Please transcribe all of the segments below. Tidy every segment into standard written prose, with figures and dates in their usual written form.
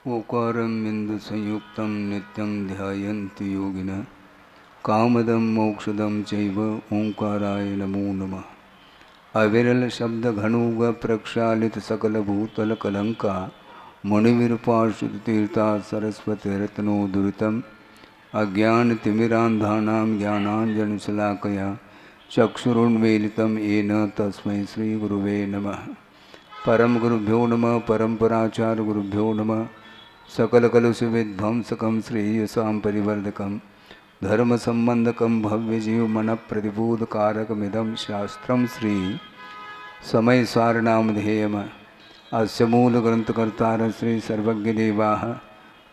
ओकारं बिन्दुसंयुक्तं नित्यं ध्यायन्ति योगिनः कामदं मोक्षदं चैव ओंकाराय नमो नमः। अविरल शब्द घनुग प्रक्षालित सकल भूतल कलंका मणिविरपार्षद तीर्था सरस्वती रत्नो दुरितम अज्ञान तिमिरांधानां ज्ञानांजनशलाकया चक्षुरुन्मीलितं येन तस्मै श्री गुरुवे नमः। परम गुरुभ्यो नमः। परम्पराचार्य गुरुभ्यो नमः। सकलकलुषविध्वंसकं श्रेयसां परिवर्धकं धर्मसम्बन्धकं भव्यजीवमनप्रतिबोधकारकमिदं शास्त्रं श्री समयसारनामधेयम्। अस्य मूलग्रन्थकर्तारः श्री सर्वज्ञदेवाः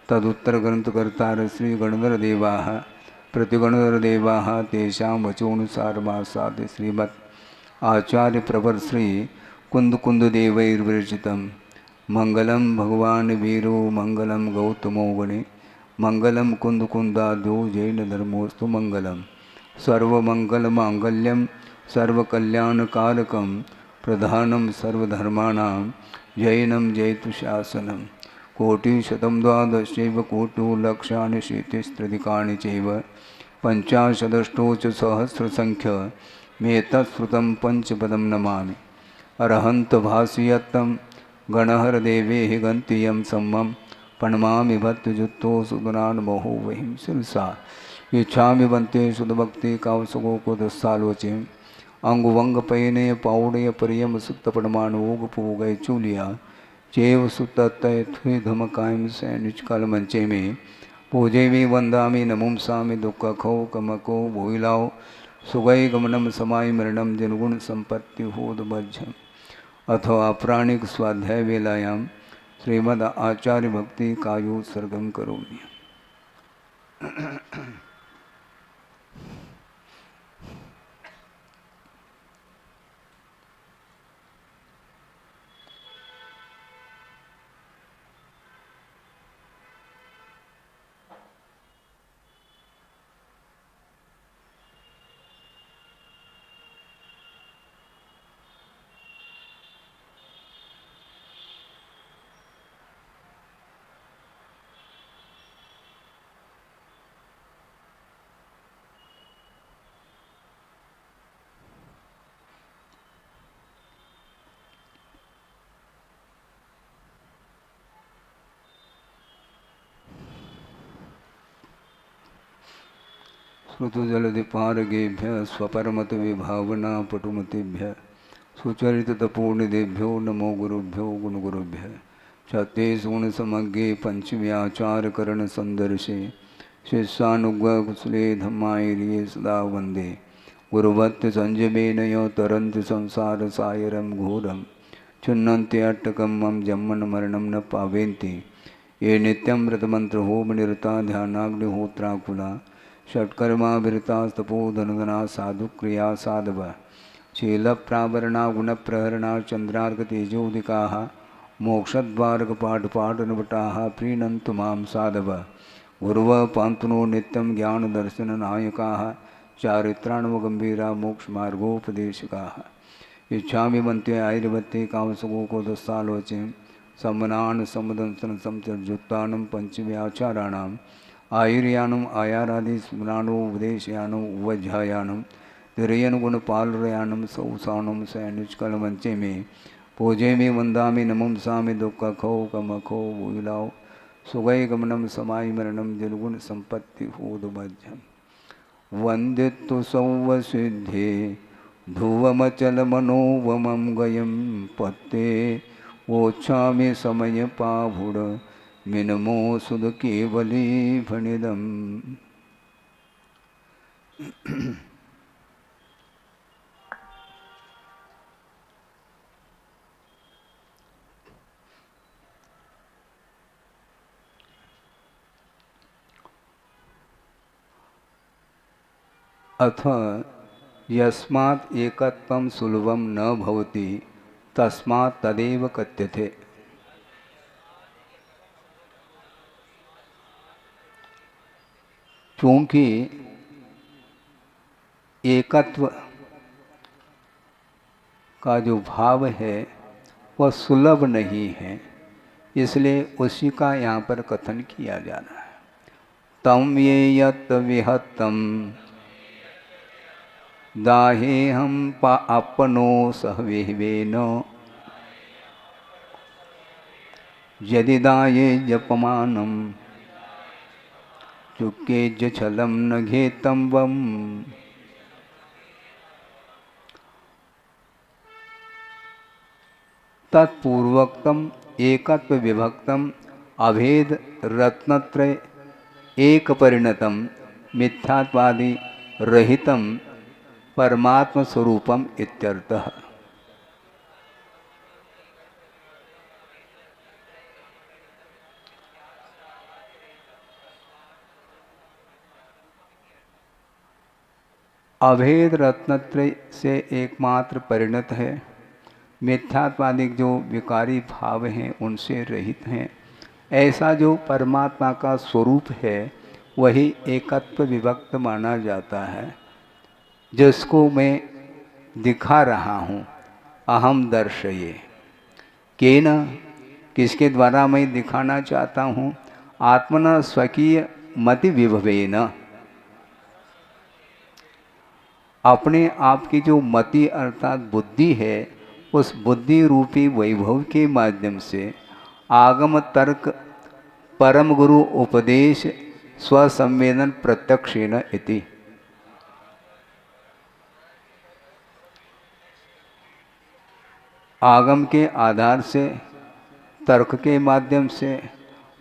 तदुत्तरग्रन्थकर्तारः श्री गणधरदेवाः प्रतिगणधरदेवाः तेषां वचोनुसारमासाद्य श्रीमत् आचार्यप्रवर श्री कुन्दकुन्ददेवैर्विरचितं मंगलम भगवान वीरो मंगलम गौतमो गणे मंगलम कुन्दकुन्दाद्यो जैन धर्मोस्तु मंगलम सर्वमंगलमांगल्यम सर्वकल्याणकारकं प्रधानं सर्वधर्माणां जैनं जयतु शासनं कोटिशतं द्वादशैव कोटि लक्षाणि शीतिस्त्रिधिकानि चैव पञ्चाशदष्टोच सहस्रसंख्य मेतत्स्मृतं पंचपदं नमामि। अरहंत भाषयत्तं गणहर देवे गंतीयं सम्मं प्रणमामि भक्तजुत्तो सुगुणान् महो वहिं शिरसा इच्छामि बंते सुदभक्ति कावसगो को दस्सालोचे अंगवंग पयने पाउड़य परियम सुक्त पड़मानोग पूगय चूलिया चेव सुतय थुय धम कायम से निचकल मंचे में पूजे में वंदामि नमुंसामि दुख खो कमको भोइलाओ सुगय गमनम समाय मरणम जनगुण संपत्ति होद बज्झम। अथवा प्राणिक स्वाध्याय वेलायां श्रीमद आचार्य भक्ति कायोत्सर्गं करोमि। श्रुतजलधिपारगेभ्य स्वपरमत विभावना पटुमतिभ्य सुचरिततपोनिधेभ्यो नमो गुरुभ्यो गुणगुरुभ्य छत्तीस गुण समज्ञे पंचव्याचारकरण संदर्शे शिष्यानुग्कुशले धम्मायिरिये सदा वंदे गुरुवत्त संजमेनय तरन्ति संसार सायरं घोरं चुन्नन्त्यट्टकं मम जन्मन मरणं न पावेन्ति ये नित्यं व्रतमन्त्रहोमनिरता ध्यानाग्निहोत्राकुला षट्कर्माभिरतास्तपोधनगना साधुक्रिया साधव शीलप्रावरणा गुणप्रहरणा चन्द्रार्कतेजोदिकाः मोक्षद्वारकपाठपाठनभटाः प्रीणन्तु मां साधव गुरुवः पान्तुनो नित्यं ज्ञानदर्शननायकाः चारित्राणवगम्भीरा मोक्षमार्गोपदेशकाः इच्छामि मन्त्ये आयुर्वत्ते कामसुगोकोदस्सालोचें सम्मनान् सम्मदंसन समचर्जुत्तानं पंचव्याचाराणां आयुर्यानम आयारादि स्मराणो उपदेशयानम उवध्यायानम तिरयन गुण पालरयानम सौसानम सैनिचकल मंचे में पूजे में वंदामि नमंसामि दुख खो कम खो भूलाओ सुगय गमनम समाय मरणम जलगुण संपत्ति होद मध्यम वंदित्तु सौवसिद्धे ध्रुवमचल मनोवमं गयं पत्ते वोच्छामि समय पाभुड मिनमो सुध केवली फणिदम। अथ यस्मात् एकत्वं सुलभं न भवति तस्मात् तदेव कथ्यते। क्योंकि एकत्व का जो भाव है वह सुलभ नहीं है, इसलिए उसी का यहाँ पर कथन किया जा रहा है। तम ये यत विहत्तम दाहेहम अपनो सहविह्वेन यदि दाये जपमानम चुके जलम न घेतम वम। तत्पूर्वोक्तम एकत्व विभक्तम अभेद रत्नत्रय एक परिणतम मिथ्यात्वादि रहितम परमात्म स्वरूपम इत्यर्थः। अभेद रत्नत्रय से एकमात्र परिणत है, मिथ्यात्वादिक जो विकारी भाव हैं उनसे रहित हैं। ऐसा जो परमात्मा का स्वरूप है वही एकत्व विभक्त माना जाता है, जिसको मैं दिखा रहा हूँ। अहम दर्शये केन, किसके द्वारा मैं दिखाना चाहता हूँ? आत्मना स्वकीय मति विभवेन, अपने आप की जो मति अर्थात बुद्धि है, उस बुद्धि रूपी वैभव के माध्यम से आगम तर्क परम गुरु उपदेश स्वसंवेदन प्रत्यक्षेण इति। आगम के आधार से, तर्क के माध्यम से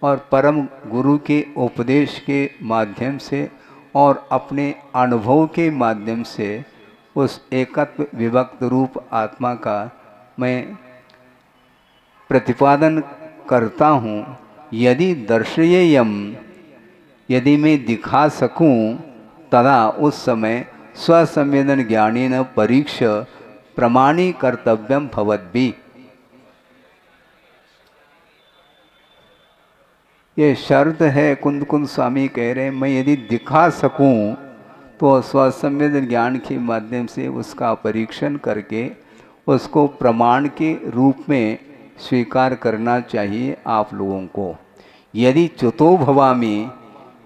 और परम गुरु के उपदेश के माध्यम से और अपने अनुभव के माध्यम से उस एकत्व विभक्त रूप आत्मा का मैं प्रतिपादन करता हूँ। यदि दर्शयेयम, यदि मैं दिखा सकूं, तदा उस समय स्वसंवेदन ज्ञानेन परीक्ष प्रमाणी कर्तव्यम भवद्भि। ये शर्त है, कुंद कुंद स्वामी कह रहे हैं, मैं यदि दिखा सकूं तो स्वसंवेदन ज्ञान के माध्यम से उसका परीक्षण करके उसको प्रमाण के रूप में स्वीकार करना चाहिए आप लोगों को। यदि च्युतो भवामि,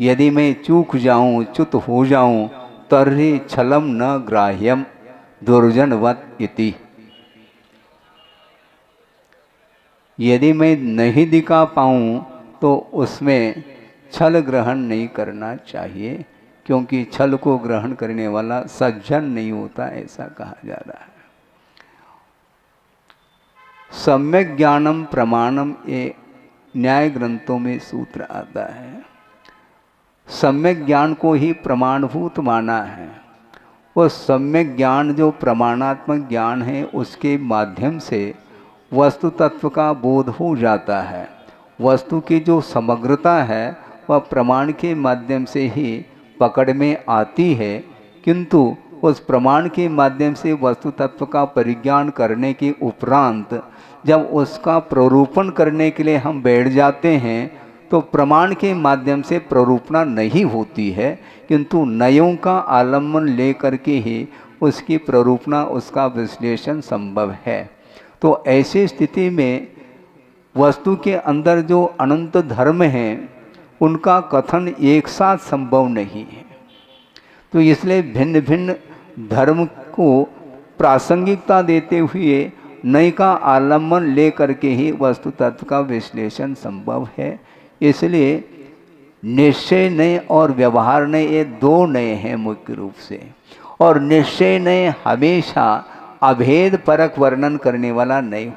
यदि मैं चूक जाऊं, च्युत हो जाऊं, तर्हि छलम न ग्राह्यम दुर्जनवत इति। यदि मैं नहीं दिखा पाऊं तो उसमें छल ग्रहण नहीं करना चाहिए, क्योंकि छल को ग्रहण करने वाला सज्जन नहीं होता, ऐसा कहा जा रहा है। सम्यक ज्ञानम प्रमाणम, ये न्याय ग्रंथों में सूत्र आता है। सम्यक ज्ञान को ही प्रमाणभूत माना है। वो सम्यक ज्ञान जो प्रमाणात्मक ज्ञान है, उसके माध्यम से वस्तु तत्व का बोध हो जाता है। वस्तु की जो समग्रता है वह प्रमाण के माध्यम से ही पकड़ में आती है, किंतु उस प्रमाण के माध्यम से वस्तु तत्व का परिज्ञान करने के उपरांत जब उसका प्ररूपण करने के लिए हम बैठ जाते हैं तो प्रमाण के माध्यम से प्ररूपणा नहीं होती है, किंतु नयों का आलम्बन लेकर के ही उसकी प्ररूपणा, उसका विश्लेषण संभव है। तो ऐसी स्थिति में वस्तु के अंदर जो अनंत धर्म हैं उनका कथन एक साथ संभव नहीं है। तो इसलिए भिन्न भिन्न धर्म को प्रासंगिकता देते हुए नय का आलम्बन ले करके ही वस्तु तत्व का विश्लेषण संभव है। इसलिए निश्चय नय और व्यवहार नय, ये दो नय हैं मुख्य रूप से। और निश्चय नय हमेशा अभेद परक वर्णन करने वाला नहीं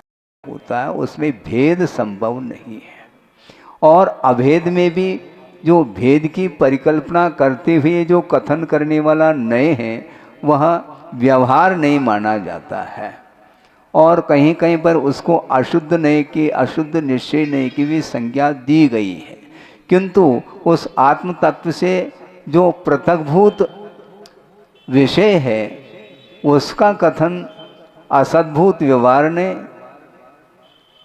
होता है, उसमें भेद संभव नहीं है। और अभेद में भी जो भेद की परिकल्पना करते हुए जो कथन करने वाला नय है वह व्यवहार नहीं माना जाता है। और कहीं कहीं पर उसको अशुद्ध नय की, अशुद्ध निश्चय नय की भी संज्ञा दी गई है, किंतु उस आत्म तत्व से जो पृथकभूत विषय है उसका कथन असद्भूत व्यवहार ने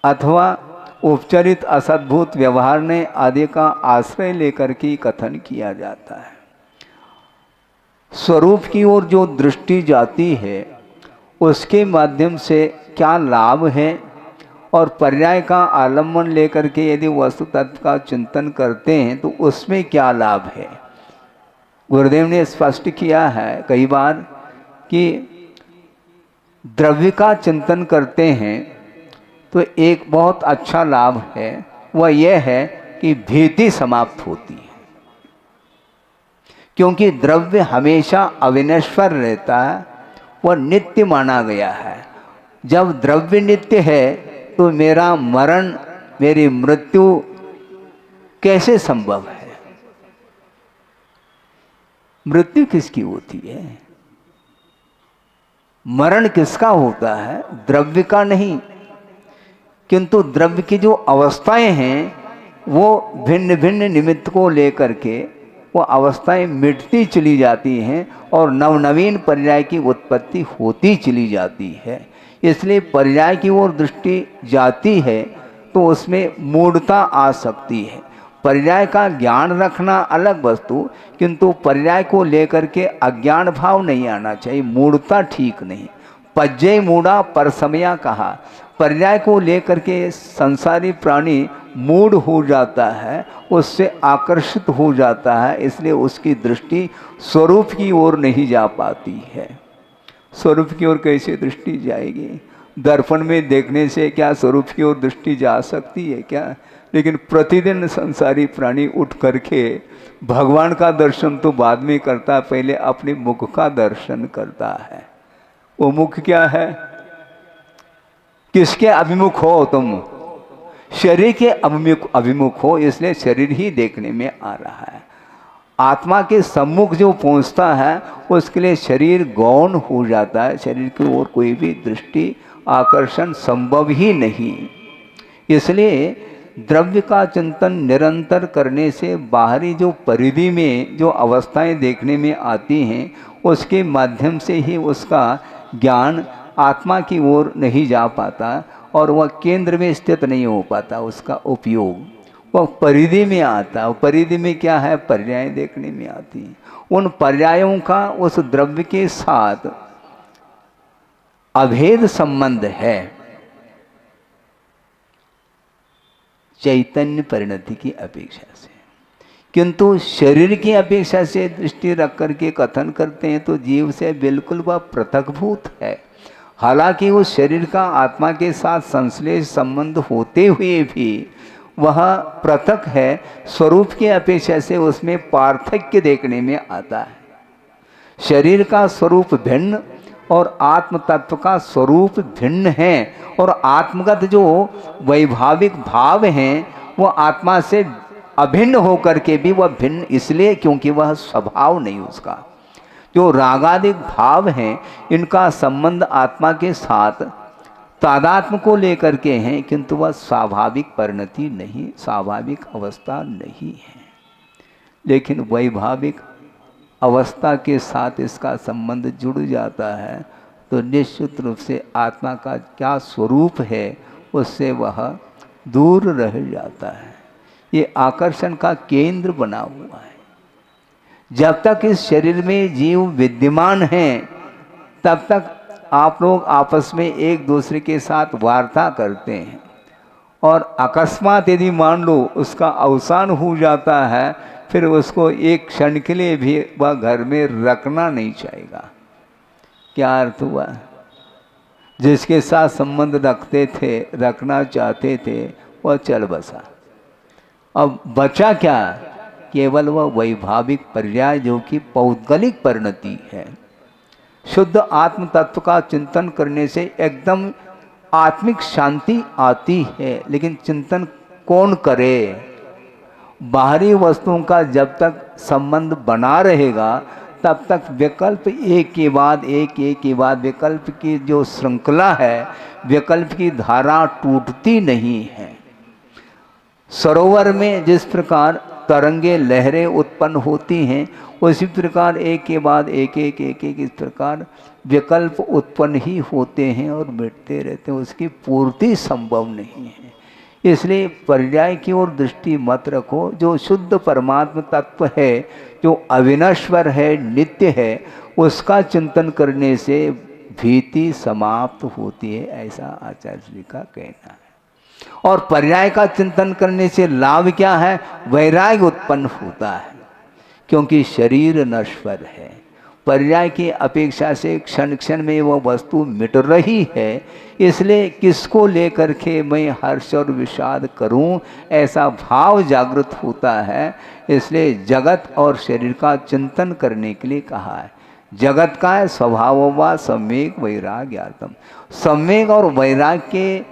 अथवा उपचरित असद्भूत व्यवहार ने आदि का आश्रय लेकर के कथन किया जाता है। स्वरूप की ओर जो दृष्टि जाती है उसके माध्यम से क्या लाभ है और पर्याय का आलम्बन लेकर के यदि वस्तु तत्व का चिंतन करते हैं तो उसमें क्या लाभ है। गुरुदेव ने स्पष्ट किया है कई बार कि द्रव्य का चिंतन करते हैं तो एक बहुत अच्छा लाभ है, वह यह है कि भीति समाप्त होती है। क्योंकि द्रव्य हमेशा अविनश्वर रहता है, वह नित्य माना गया है। जब द्रव्य नित्य है तो मेरा मरण, मेरी मृत्यु कैसे संभव है। मृत्यु किसकी होती है, मरण किसका होता है, द्रव्य का नहीं। किंतु द्रव्य की जो अवस्थाएं हैं वो भिन्न भिन्न निमित्त को लेकर के वो अवस्थाएं मिटती चली जाती हैं और नवनवीन पर्याय की उत्पत्ति होती चली जाती है। इसलिए पर्याय की ओर दृष्टि जाती है तो उसमें मूढ़ता आ सकती है। पर्याय का ज्ञान रखना अलग वस्तु, किंतु पर्याय को लेकर के अज्ञान भाव नहीं आना चाहिए, मूढ़ता ठीक नहीं। पज्जय मूढ़ा परसमया कहा, पर्याय को लेकर के संसारी प्राणी मूढ़ हो जाता है, उससे आकर्षित हो जाता है, इसलिए उसकी दृष्टि स्वरूप की ओर नहीं जा पाती है। स्वरूप की ओर कैसे दृष्टि जाएगी, दर्पण में देखने से क्या स्वरूप की ओर दृष्टि जा सकती है क्या। लेकिन प्रतिदिन संसारी प्राणी उठ करके भगवान का दर्शन तो बाद में करता, पहले अपने मुख का दर्शन करता है। वो मुख क्या है, किसके अभिमुख हो तुम, शरीर के अभिमुख हो, इसलिए शरीर ही देखने में आ रहा है। आत्मा के सम्मुख जो पहुंचता है उसके लिए शरीर गौण हो जाता है, शरीर की ओर कोई भी दृष्टि आकर्षण संभव ही नहीं। इसलिए द्रव्य का चिंतन निरंतर करने से बाहरी जो परिधि में जो अवस्थाएं देखने में आती हैं उसके माध्यम से ही उसका ज्ञान आत्मा की ओर नहीं जा पाता और वह केंद्र में स्थित नहीं हो पाता। उसका उपयोग वह परिधि में आता, परिधि में क्या है, पर्याय देखने में आती है। उन पर्यायों का उस द्रव्य के साथ अभेद संबंध है, चैतन्य परिणति की अपेक्षा से। किंतु शरीर की अपेक्षा से दृष्टि रख करके कथन करते हैं तो जीव से बिल्कुल वह पृथकभूत है। हालांकि उस शरीर का आत्मा के साथ संश्लेष संबंध होते हुए भी वह पृथक है, स्वरूप की अपेक्षा से उसमें पार्थक्य देखने में आता है। शरीर का स्वरूप भिन्न और आत्म तत्व का स्वरूप भिन्न है, और आत्मगत जो वैभाविक भाव हैं वो आत्मा से अभिन्न होकर के भी वह भिन्न इसलिए क्योंकि वह स्वभाव नहीं उसका। जो रागादिक भाव हैं इनका संबंध आत्मा के साथ तादात्म्य को लेकर के हैं, किंतु वह स्वाभाविक परिणति नहीं, स्वाभाविक अवस्था नहीं है। लेकिन वैभाविक अवस्था के साथ इसका संबंध जुड़ जाता है तो निश्चित रूप से आत्मा का क्या स्वरूप है उससे वह दूर रह जाता है। ये आकर्षण का केंद्र बना हुआ है। जब तक इस शरीर में जीव विद्यमान हैं तब तक आप लोग आपस में एक दूसरे के साथ वार्ता करते हैं, और अकस्मात यदि मान लो उसका अवसान हो जाता है फिर उसको एक क्षण के लिए भी वह घर में रखना नहीं चाहेगा। क्या अर्थ हुआ, जिसके साथ संबंध रखते थे, रखना चाहते थे, वह चल बसा। अब बचा क्या, केवल वह वैभाविक पर्याय जो कि पौद्गलिक परिणति है। शुद्ध आत्म तत्व का चिंतन करने से एकदम आत्मिक शांति आती है, लेकिन चिंतन कौन करे। बाहरी वस्तुओं का जब तक संबंध बना रहेगा तब तक विकल्प एक के बाद विकल्प की जो श्रृंखला है, विकल्प की धारा टूटती नहीं है। सरोवर में जिस प्रकार तरंगे लहरें उत्पन्न होती हैं उसी प्रकार एक के बाद एक इस प्रकार विकल्प उत्पन्न ही होते हैं और मिटते रहते हैं, उसकी पूर्ति संभव नहीं है। इसलिए पर्याय की ओर दृष्टि मत रखो। जो शुद्ध परमात्म तत्व है, जो अविनश्वर है, नित्य है, उसका चिंतन करने से भीति समाप्त होती है, ऐसा आचार्य जी का कहना है। और पर्याय का चिंतन करने से लाभ क्या है? वैराग्य उत्पन्न होता है, क्योंकि शरीर नश्वर है। पर्याय की अपेक्षा से क्षण क्षण में वह वस्तु मिट रही है, इसलिए किसको लेकर के मैं हर्ष और विषाद करूं, ऐसा भाव जागृत होता है। इसलिए जगत और शरीर का चिंतन करने के लिए कहा है। जगत का है स्वभाव व सम्यक वैराग्यार्थम। सम्यक और वैराग्य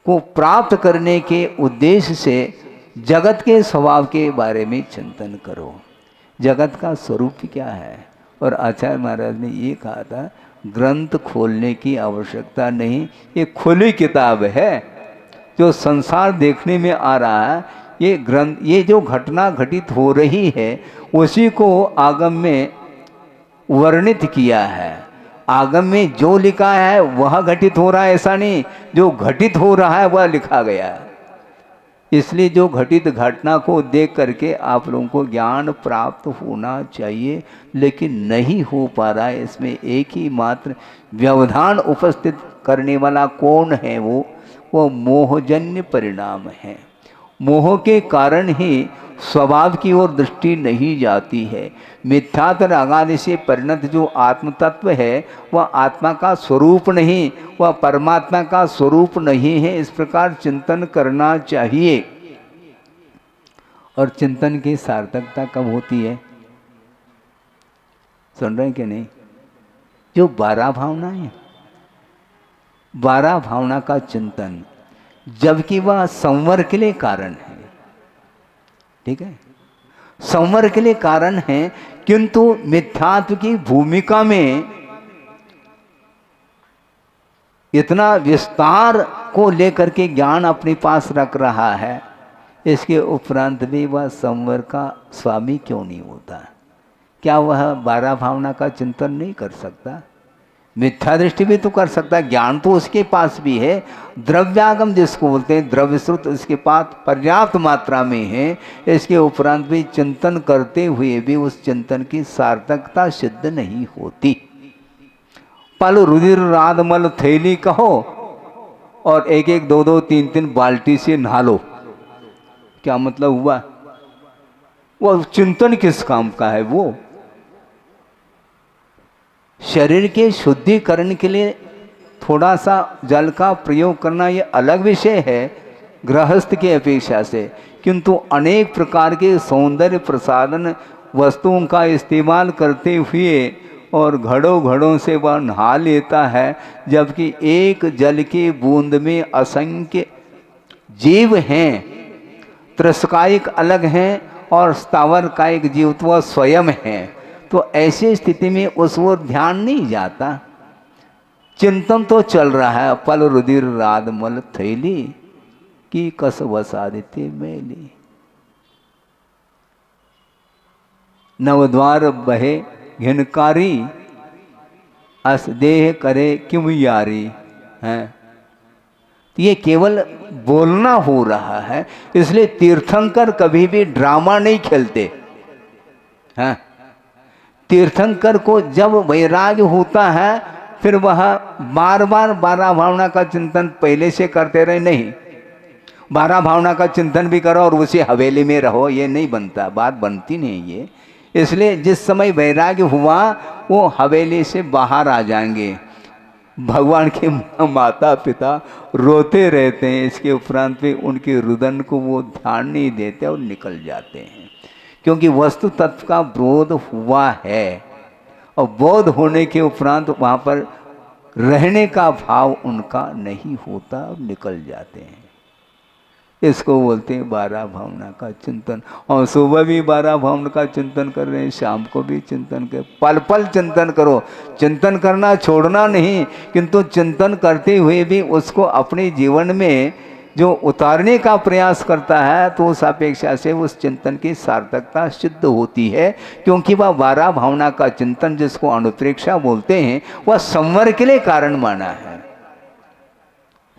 को प्राप्त करने के उद्देश्य से जगत के स्वभाव के बारे में चिंतन करो। जगत का स्वरूप क्या है? और आचार्य महाराज ने ये कहा था, ग्रंथ खोलने की आवश्यकता नहीं, ये खुली किताब है। जो संसार देखने में आ रहा है, ये ग्रंथ, ये जो घटना घटित हो रही है उसी को आगम में वर्णित किया है। आगम में जो लिखा है वह घटित हो रहा है ऐसा नहीं, जो घटित हो रहा है वह लिखा गया है। इसलिए जो घटित घटना को देख करके आप लोगों को ज्ञान प्राप्त होना चाहिए, लेकिन नहीं हो पा रहा है। इसमें एक ही मात्र व्यवधान उपस्थित करने वाला कौन है? वो मोहजन्य परिणाम है। मोह के कारण ही स्वभाव की ओर दृष्टि नहीं जाती है। मिथ्यात्व अगाधि से परिणत जो आत्म तत्व है वह आत्मा का स्वरूप नहीं, वह परमात्मा का स्वरूप नहीं है। इस प्रकार चिंतन करना चाहिए। और चिंतन की सार्थकता कब होती है? सुन रहे हैं कि नहीं? जो 12 भावनाएं हैं, 12 भावना का चिंतन, जबकि वह संवर के लिए कारण है। ठीक है, संवर के लिए कारण है, किंतु मिथ्यात्व की भूमिका में इतना विस्तार को लेकर के ज्ञान अपने पास रख रहा है, इसके उपरांत भी वह संवर का स्वामी क्यों नहीं होता? क्या वह 12 भावना का चिंतन नहीं कर सकता? मिथ्या दृष्टि भी तो कर सकता है, ज्ञान तो उसके पास भी है। द्रव्यागम जिसको बोलते हैं, द्रव्य स्रोत उसके पास पर्याप्त मात्रा में है। इसके उपरांत भी चिंतन करते हुए भी उस चिंतन की सार्थकता सिद्ध नहीं होती। पल रुधिर राधमल थैली कहो और एक एक दो दो तीन तीन बाल्टी से नहा लो, क्या मतलब हुआ? वो चिंतन किस काम का है? वो शरीर के शुद्धिकरण के लिए थोड़ा सा जल का प्रयोग करना ये अलग विषय है गृहस्थ की अपेक्षा से, किंतु अनेक प्रकार के सौंदर्य प्रसाधन वस्तुओं का इस्तेमाल करते हुए और घड़ों घड़ों से वह नहा लेता है, जबकि एक जल की बूंद में असंख्य जीव हैं। त्रस्कायिक अलग हैं और स्थावर का एक जीव तो वह स्वयं है। तो ऐसी स्थिति में उस ओर ध्यान नहीं जाता, चिंतन तो चल रहा है। पल रुधिर राध मल थैली की कस वसादित्य मैली, नवद्वार बहे घिनकारी, अस देह करे क्यों यारी है। तो ये केवल बोलना हो रहा है, इसलिए तीर्थंकर कभी भी ड्रामा नहीं खेलते हैं। तीर्थंकर को जब वैराग्य होता है, फिर वह बार बार 12 भावना का चिंतन पहले से करते रहे नहीं। 12 भावना का चिंतन भी करो और उसी हवेली में रहो, ये नहीं बनता, बात बनती नहीं ये। इसलिए जिस समय वैराग्य हुआ वो हवेली से बाहर आ जाएंगे। भगवान के माता पिता रोते रहते हैं, इसके उपरांत भी उनके रुदन को वो ध्यान नहीं देते और निकल जाते हैं, क्योंकि वस्तु तत्व का बोध हुआ है। और बोध होने के उपरांत वहाँ पर रहने का भाव उनका नहीं होता, निकल जाते हैं। इसको बोलते हैं 12 भावना का चिंतन। और सुबह भी 12 भावना का चिंतन कर रहे हैं, शाम को भी चिंतन कर, पल पल चिंतन करो। चिंतन करना छोड़ना नहीं, किंतु चिंतन करते हुए भी उसको अपने जीवन में जो उतारने का प्रयास करता है, तो उस अपेक्षा से उस चिंतन की सार्थकता सिद्ध होती है। क्योंकि वह 12 भावना का चिंतन जिसको अनुप्रेक्षा बोलते हैं, वह संवर के लिए कारण माना है।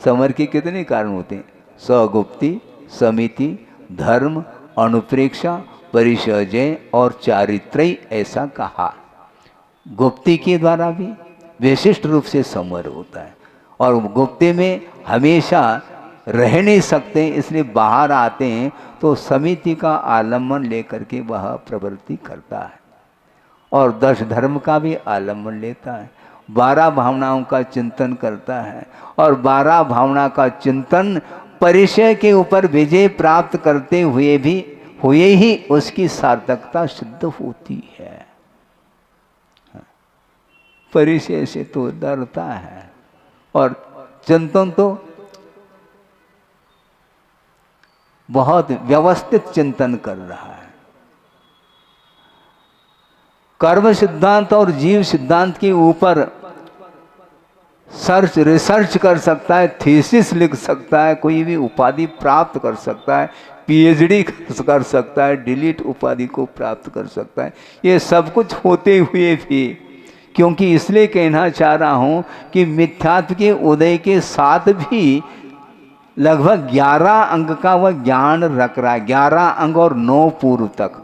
संवर के कितने कारण होते हैं? सगुप्ति, समिति, धर्म, अनुप्रेक्षा, परिचय और चारित्रय, ऐसा कहा। गुप्ति के द्वारा भी विशिष्ट रूप से संवर होता है, और गुप्ति में हमेशा रह नहीं सकते, इसलिए बाहर आते हैं तो समिति का आलम्बन लेकर के वह प्रवृत्ति करता है और 10 धर्म का भी आलम्बन लेता है, 12 भावनाओं का चिंतन करता है और 12 भावना का चिंतन परिचय के ऊपर विजय प्राप्त करते हुए ही उसकी सार्थकता सिद्ध होती है। परिचय से तो डरता है और चिंतन तो बहुत व्यवस्थित चिंतन कर रहा है। कर्म सिद्धांत और जीव सिद्धांत के ऊपर रिसर्च कर सकता है, थीसिस लिख सकता है, कोई भी उपाधि प्राप्त कर सकता है, पीएचडी कर सकता है, डिलीट उपाधि को प्राप्त कर सकता है। ये सब कुछ होते हुए भी, क्योंकि इसलिए कहना चाह रहा हूँ कि मिथ्यात्व के उदय के साथ भी लगभग 11 अंग का वह ज्ञान रख रहा है, 11 अंग और 9 पूर्व तक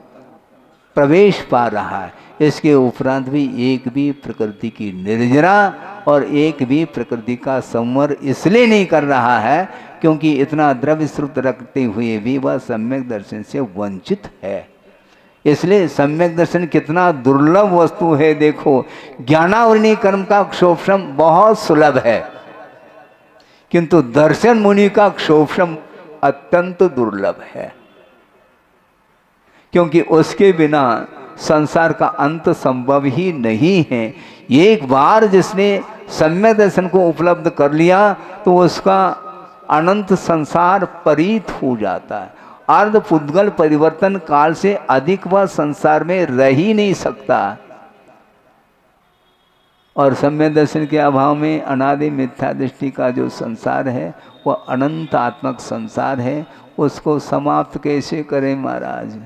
प्रवेश पा रहा है। इसके उपरांत भी एक भी प्रकृति की निर्जरा और एक भी प्रकृति का संवर इसलिए नहीं कर रहा है क्योंकि इतना द्रव्य स्रोत रखते हुए भी वह सम्यक दर्शन से वंचित है। इसलिए सम्यक दर्शन कितना दुर्लभ वस्तु है। देखो, ज्ञानावरणी कर्म का क्षोभम बहुत सुलभ है, किंतु दर्शन मुनि का क्षोभम अत्यंत दुर्लभ है, क्योंकि उसके बिना संसार का अंत संभव ही नहीं है। एक बार जिसने सम्यक दर्शन को उपलब्ध कर लिया तो उसका अनंत संसार परीत हो जाता है। अर्ध पुद्गल परिवर्तन काल से अधिक वह संसार में रह ही नहीं सकता। और सम्यक दर्शन के अभाव में अनादि मिथ्या दृष्टि का जो संसार है वह अनंत आत्मक संसार है। उसको समाप्त कैसे करें महाराज?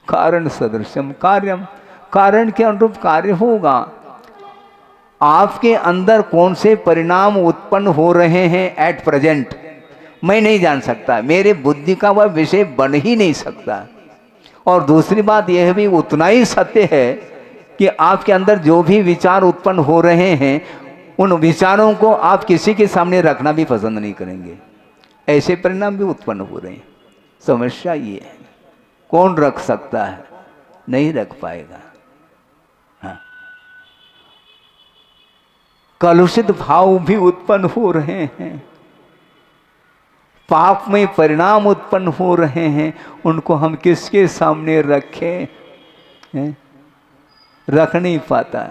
कारण सदृशम कार्यम, कारण के अनुरूप कार्य होगा। आपके अंदर कौन से परिणाम उत्पन्न हो रहे हैं एट प्रेजेंट मैं नहीं जान सकता, मेरे बुद्धि का वह विषय बन ही नहीं सकता। और दूसरी बात यह भी उतना ही सत्य है कि आपके अंदर जो भी विचार उत्पन्न हो रहे हैं उन विचारों को आप किसी के सामने रखना भी पसंद नहीं करेंगे। ऐसे परिणाम भी उत्पन्न हो रहे हैं। समस्या ये है, कौन रख सकता है? नहीं रख पाएगा। हाँ, कलुषित भाव भी उत्पन्न हो रहे हैं, पाप में परिणाम उत्पन्न हो रहे हैं, उनको हम किसके सामने रखें? रख नहीं पाता,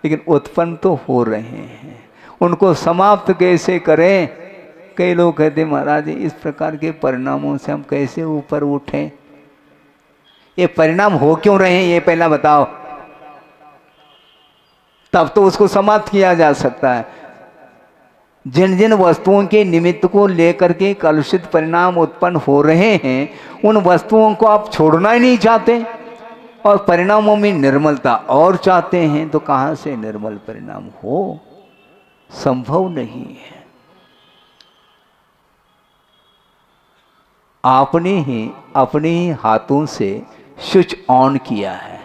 लेकिन उत्पन्न तो हो रहे हैं। उनको समाप्त कैसे करें? कई लोग कहते महाराज इस प्रकार के परिणामों से हम कैसे ऊपर उठें? ये परिणाम हो क्यों रहे हैं ये पहला बताओ, तब तो उसको समाप्त किया जा सकता है। जिन जिन वस्तुओं के निमित्त को लेकर के कलुषित परिणाम उत्पन्न हो रहे हैं उन वस्तुओं को आप छोड़ना ही नहीं चाहते और परिणामों में निर्मलता और चाहते हैं, तो कहां से निर्मल परिणाम हो? संभव नहीं है। आपने ही अपने हाथों से स्विच ऑन किया है,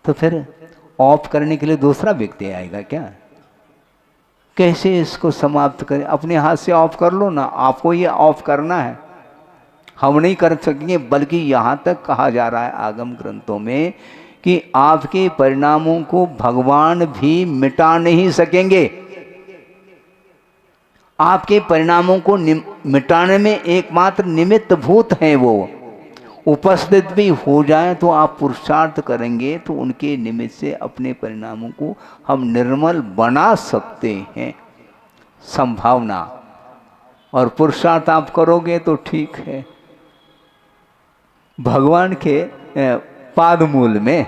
तो फिर ऑफ करने के लिए दूसरा व्यक्ति आएगा क्या? कैसे इसको समाप्त करें? अपने हाथ से ऑफ कर लो ना, आपको ये ऑफ करना है, हम नहीं कर सकेंगे। बल्कि यहाँ तक कहा जा रहा है आगम ग्रंथों में कि आपके परिणामों को भगवान भी मिटा नहीं सकेंगे। आपके परिणामों को मिटाने में एकमात्र निमित्त भूत हैं, वो उपस्थित भी हो जाए तो आप पुरुषार्थ करेंगे तो उनके निमित्त से अपने परिणामों को हम निर्मल बना सकते हैं। संभावना और पुरुषार्थ आप करोगे तो ठीक है। भगवान के पादमूल में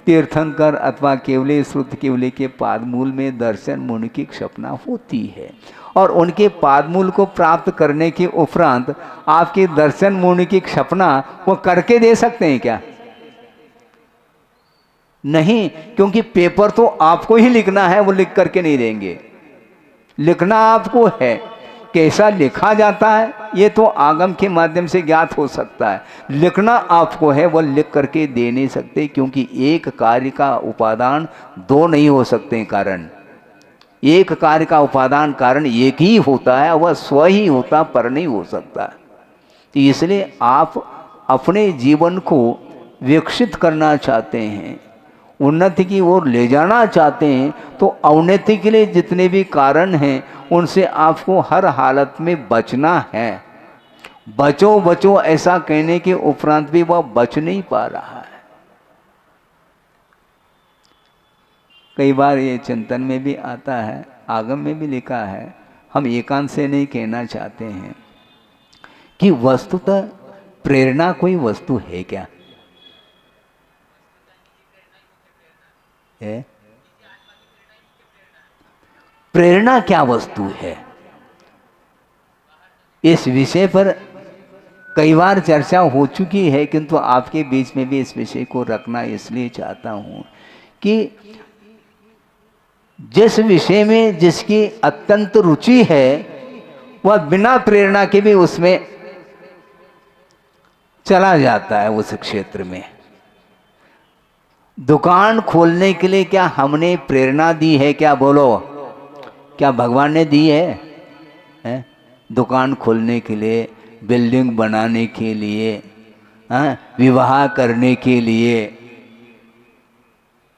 तीर्थंकर अथवा केवली श्रुत केवली के पादमूल में दर्शन मुनि की क्षपना होती है और उनके पादमूल को प्राप्त करने के उपरांत आपके दर्शन मुनि की क्षपना वो करके दे सकते हैं क्या? नहीं, क्योंकि पेपर तो आपको ही लिखना है, वो लिख करके नहीं देंगे। लिखना आपको है, कैसा लिखा जाता है ये तो आगम के माध्यम से ज्ञात हो सकता है। लिखना आपको है, वो लिख करके दे नहीं सकते, क्योंकि एक कार्य का उपादान दो नहीं हो सकते कारण। एक कार्य का उपादान कारण एक ही होता है, वह स्व ही होता, पर नहीं हो सकता। तो इसलिए आप अपने जीवन को विकसित करना चाहते हैं, उन्नति की ओर ले जाना चाहते हैं, तो अवनति के लिए जितने भी कारण हैं उनसे आपको हर हालत में बचना है। बचो बचो ऐसा कहने के उपरांत भी वह बच नहीं पा रहा है। कई बार ये चिंतन में भी आता है, आगम में भी लिखा है, हम एकांत से नहीं कहना चाहते हैं कि वस्तुतः प्रेरणा कोई वस्तु है क्या है? प्रेरणा क्या वस्तु है? इस विषय पर कई बार चर्चा हो चुकी है, किंतु आपके बीच में भी इस विषय को रखना इसलिए चाहता हूं कि जिस विषय में जिसकी अत्यंत रुचि है वह बिना प्रेरणा के भी उसमें चला जाता है। उस क्षेत्र में दुकान खोलने के लिए क्या हमने प्रेरणा दी है क्या? बोलो, क्या भगवान ने दी है? दुकान खोलने के लिए, बिल्डिंग बनाने के लिए, विवाह करने के लिए?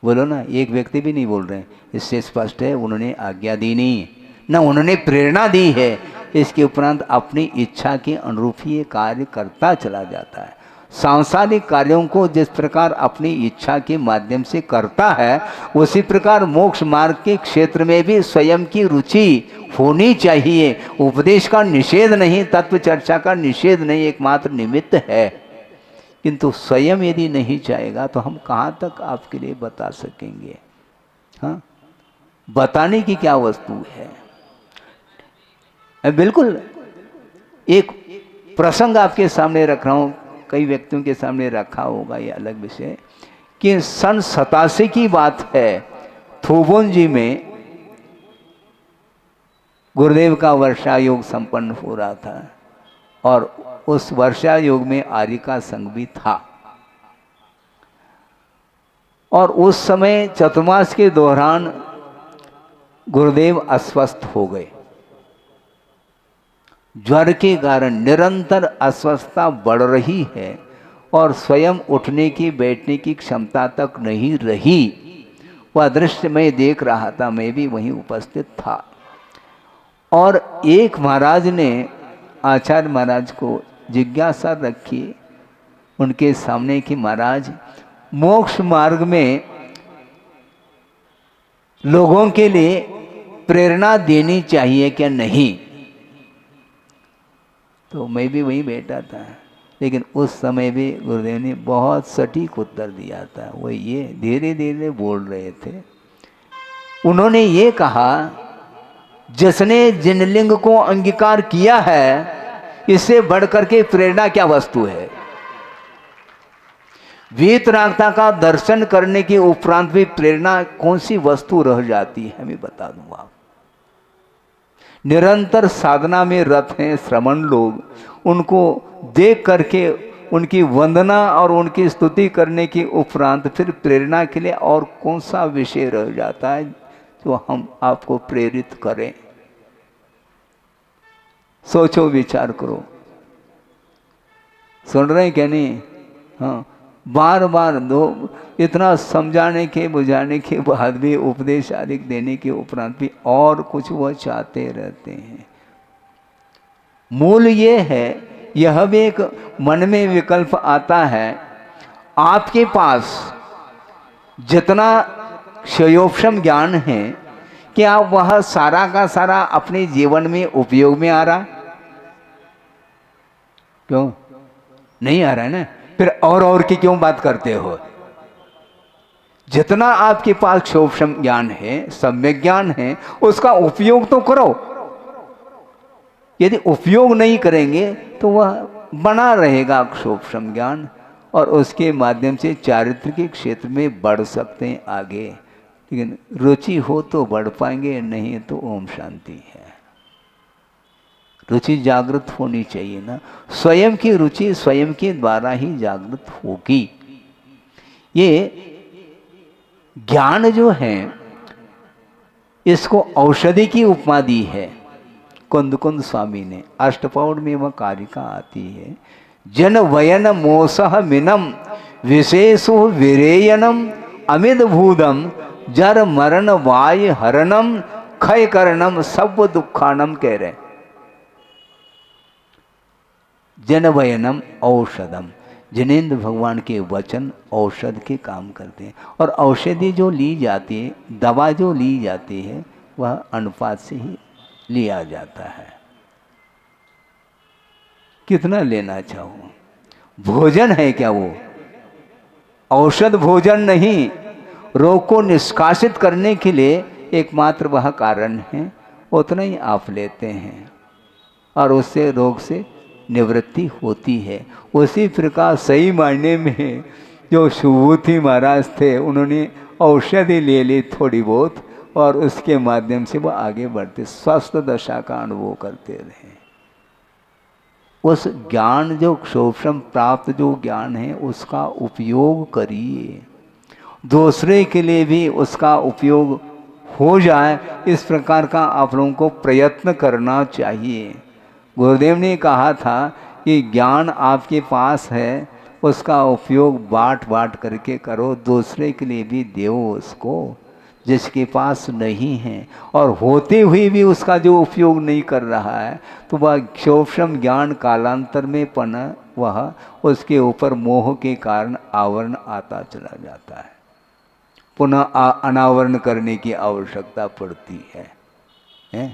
बोलो ना, एक व्यक्ति भी नहीं बोल रहे हैं। इससे स्पष्ट है उन्होंने आज्ञा दी नहीं, ना उन्होंने प्रेरणा दी है। इसके उपरांत अपनी इच्छा के अनुरूप ही ये कार्य करता चला जाता है। सांसारिक कार्यों को जिस प्रकार अपनी इच्छा के माध्यम से करता है, उसी प्रकार मोक्ष मार्ग के क्षेत्र में भी स्वयं की रुचि होनी चाहिए। उपदेश का निषेध नहीं, तत्व चर्चा का निषेध नहीं, एकमात्र निमित्त है। किंतु स्वयं यदि नहीं चाहेगा तो हम कहाँ तक आपके लिए बता सकेंगे? हाँ, बताने की क्या वस्तु है? बिल्कुल एक प्रसंग आपके सामने रख रहा हूँ, कई व्यक्तियों के सामने रखा होगा, ये अलग विषय, कि सन 87 की बात है। थोबोंजी में गुरुदेव का वर्षा योग संपन्न हो रहा था और उस वर्षा योग में आर्य का संग भी था। और उस समय चतुर्मास के दौरान गुरुदेव अस्वस्थ हो गए। ज्वर के कारण निरंतर अस्वस्थता बढ़ रही है और स्वयं उठने की बैठने की क्षमता तक नहीं रही। वह दृश्य मैं देख रहा था, मैं भी वहीं उपस्थित था। और एक महाराज ने आचार्य महाराज को जिज्ञासा रखी उनके सामने कि महाराज, मोक्ष मार्ग में लोगों के लिए प्रेरणा देनी चाहिए क्या नहीं? तो मैं भी वहीं बैठा था, लेकिन उस समय भी गुरुदेव ने बहुत सटीक उत्तर दिया था। वो ये धीरे धीरे बोल रहे थे। उन्होंने ये कहा, जिसने जिनलिंग को अंगीकार किया है, इससे बढ़कर के प्रेरणा क्या वस्तु है? वीतरागता का दर्शन करने के उपरांत भी प्रेरणा कौन सी वस्तु रह जाती है? मैं बता दूंगा। निरंतर साधना में रत हैं श्रमण लोग, उनको देख करके उनकी वंदना और उनकी स्तुति करने के उपरांत फिर प्रेरणा के लिए और कौन सा विषय रह जाता है जो हम आपको प्रेरित करें? सोचो, विचार करो। सुन रहे हैं क्या नहीं? हाँ, बार बार दो इतना समझाने के बुझाने के बाद भी, उपदेश आदि देने के उपरांत भी और कुछ वह चाहते रहते हैं। मूल ये है, यह भी एक मन में विकल्प आता है, आपके पास जितना क्षयोपशम ज्ञान है, क्या वह सारा का सारा अपने जीवन में उपयोग में आ रहा? क्यों नहीं आ रहा है ना? फिर और की क्यों बात करते हो? जितना आपके पास क्षोभक्षम ज्ञान है, सम्यक ज्ञान है, उसका उपयोग तो करो। यदि उपयोग नहीं करेंगे तो वह बना रहेगा क्षोभक्षम ज्ञान, और उसके माध्यम से चारित्र के क्षेत्र में बढ़ सकते हैं आगे। लेकिन रुचि हो तो बढ़ पाएंगे, नहीं तो ओम शांति है। रुचि जागृत होनी चाहिए ना। स्वयं की रुचि स्वयं के द्वारा ही जागृत होगी। ये ज्ञान जो है इसको औषधि की उपमा दी है कुंद कुंद स्वामी ने। अष्टपौड़ में वह कारिका आती है, जन वयन मोसह मिनम विशेषो विरेयनम अमित भूदम जर मरण वाय हरणम क्षय करणम सब दुखानम कह रहे। जनवयनम औषधम, जिनेन्द्र भगवान के वचन औषध के काम करते हैं। और औषधि जो ली जाती है, दवा जो ली जाती है, वह अनुपात से ही लिया जाता है। कितना लेना चाहो, भोजन है क्या वो? औषध भोजन नहीं, रोग को निष्कासित करने के लिए एकमात्र वह कारण है, उतना ही आप लेते हैं और उससे रोग से निवृत्ति होती है। उसी प्रकार सही मायने में जो सुबूति महाराज थे, उन्होंने औषधि ले ली थोड़ी बहुत और उसके माध्यम से वो आगे बढ़ते, स्वस्थ दशा का अनुभव करते रहे। उस ज्ञान जो क्षोभम प्राप्त जो ज्ञान है, उसका उपयोग करिए, दूसरे के लिए भी उसका उपयोग हो जाए, इस प्रकार का आप लोगों को प्रयत्न करना चाहिए। गुरुदेव ने कहा था कि ज्ञान आपके पास है, उसका उपयोग बांट बांट करके करो, दूसरे के लिए भी दो उसको जिसके पास नहीं है। और होते हुए भी उसका जो उपयोग नहीं कर रहा है, तो वह क्षोभम ज्ञान कालांतर में पना वह उसके ऊपर मोह के कारण आवरण आता चला जाता है, पुनः अनावरण करने की आवश्यकता पड़ती है।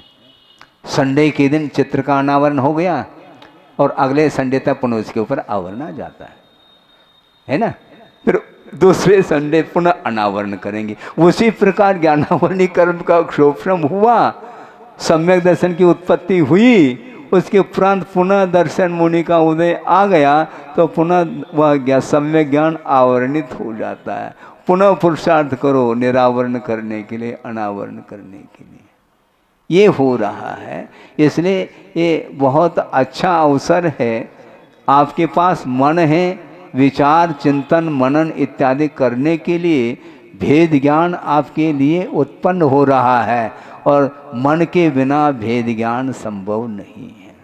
संडे के दिन चित्र का अनावरण हो गया और अगले संडे तक पुनः उसके ऊपर आवरण आ जाता है ना। फिर दूसरे संडे पुनः अनावरण करेंगे। उसी प्रकार ज्ञानावरणी कर्म का क्षोभम हुआ, सम्यक दर्शन की उत्पत्ति हुई, उसके उपरांत पुनः दर्शन मुनि का उदय आ गया, तो पुनः वह सम्यक ज्ञान आवरणित हो जाता है। पुनः पुरुषार्थ करो निरावरण करने के लिए, अनावरण करने के लिए। ये हो रहा है। इसलिए ये बहुत अच्छा अवसर है, आपके पास मन है, विचार चिंतन मनन इत्यादि करने के लिए भेद ज्ञान आपके लिए उत्पन्न हो रहा है, और मन के बिना भेद ज्ञान संभव नहीं है।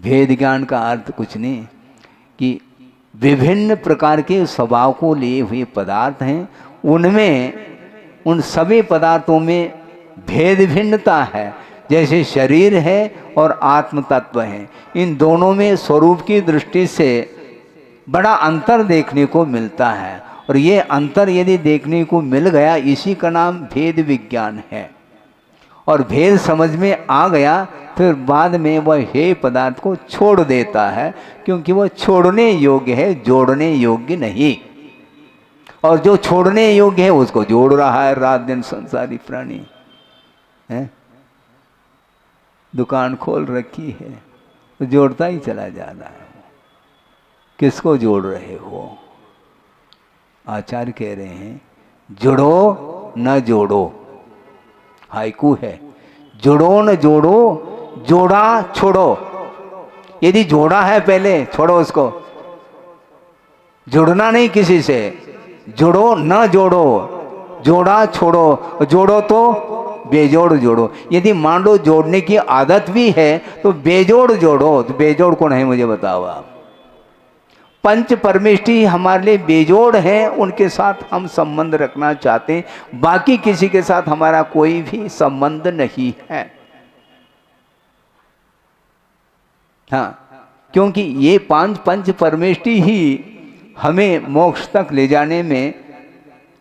भेद ज्ञान का अर्थ कुछ नहीं कि विभिन्न प्रकार के स्वभाव को लिए हुए पदार्थ हैं, उनमें उन सभी पदार्थों में भेद भिन्नता है। जैसे शरीर है और आत्म तत्व है, इन दोनों में स्वरूप की दृष्टि से बड़ा अंतर देखने को मिलता है। और ये अंतर यदि देखने को मिल गया, इसी का नाम भेद विज्ञान है। और भेद समझ में आ गया, फिर बाद में वह हे पदार्थ को छोड़ देता है, क्योंकि वह छोड़ने योग्य है, जोड़ने योग्य नहीं। और जो छोड़ने योग्य है उसको जोड़ रहा है रात दिन संसारी प्राणी है। दुकान खोल रखी है तो जोड़ता ही चला जा रहा है। किसको जोड़ रहे हो? आचार्य कह रहे हैं जुड़ो न जोड़ो, हाइकू है, जुड़ो न जोड़ो, जोड़ा छोड़ो। यदि जोड़ा है पहले छोड़ो उसको, जुड़ना नहीं किसी से, जुड़ो न जोड़ो, जोड़ा छोड़ो, जोड़ो तो बेजोड़ जोड़ो। यदि मान लो जोड़ने की आदत भी है तो बेजोड़ जोड़ो। तो बेजोड़ कौन है मुझे बताओ आप? पंच परमेष्ठी हमारे लिए बेजोड़ हैं, उनके साथ हम संबंध रखना चाहते हैं, बाकी किसी के साथ हमारा कोई भी संबंध नहीं है। हाँ, क्योंकि ये पंच परमेष्ठी ही हमें मोक्ष तक ले जाने में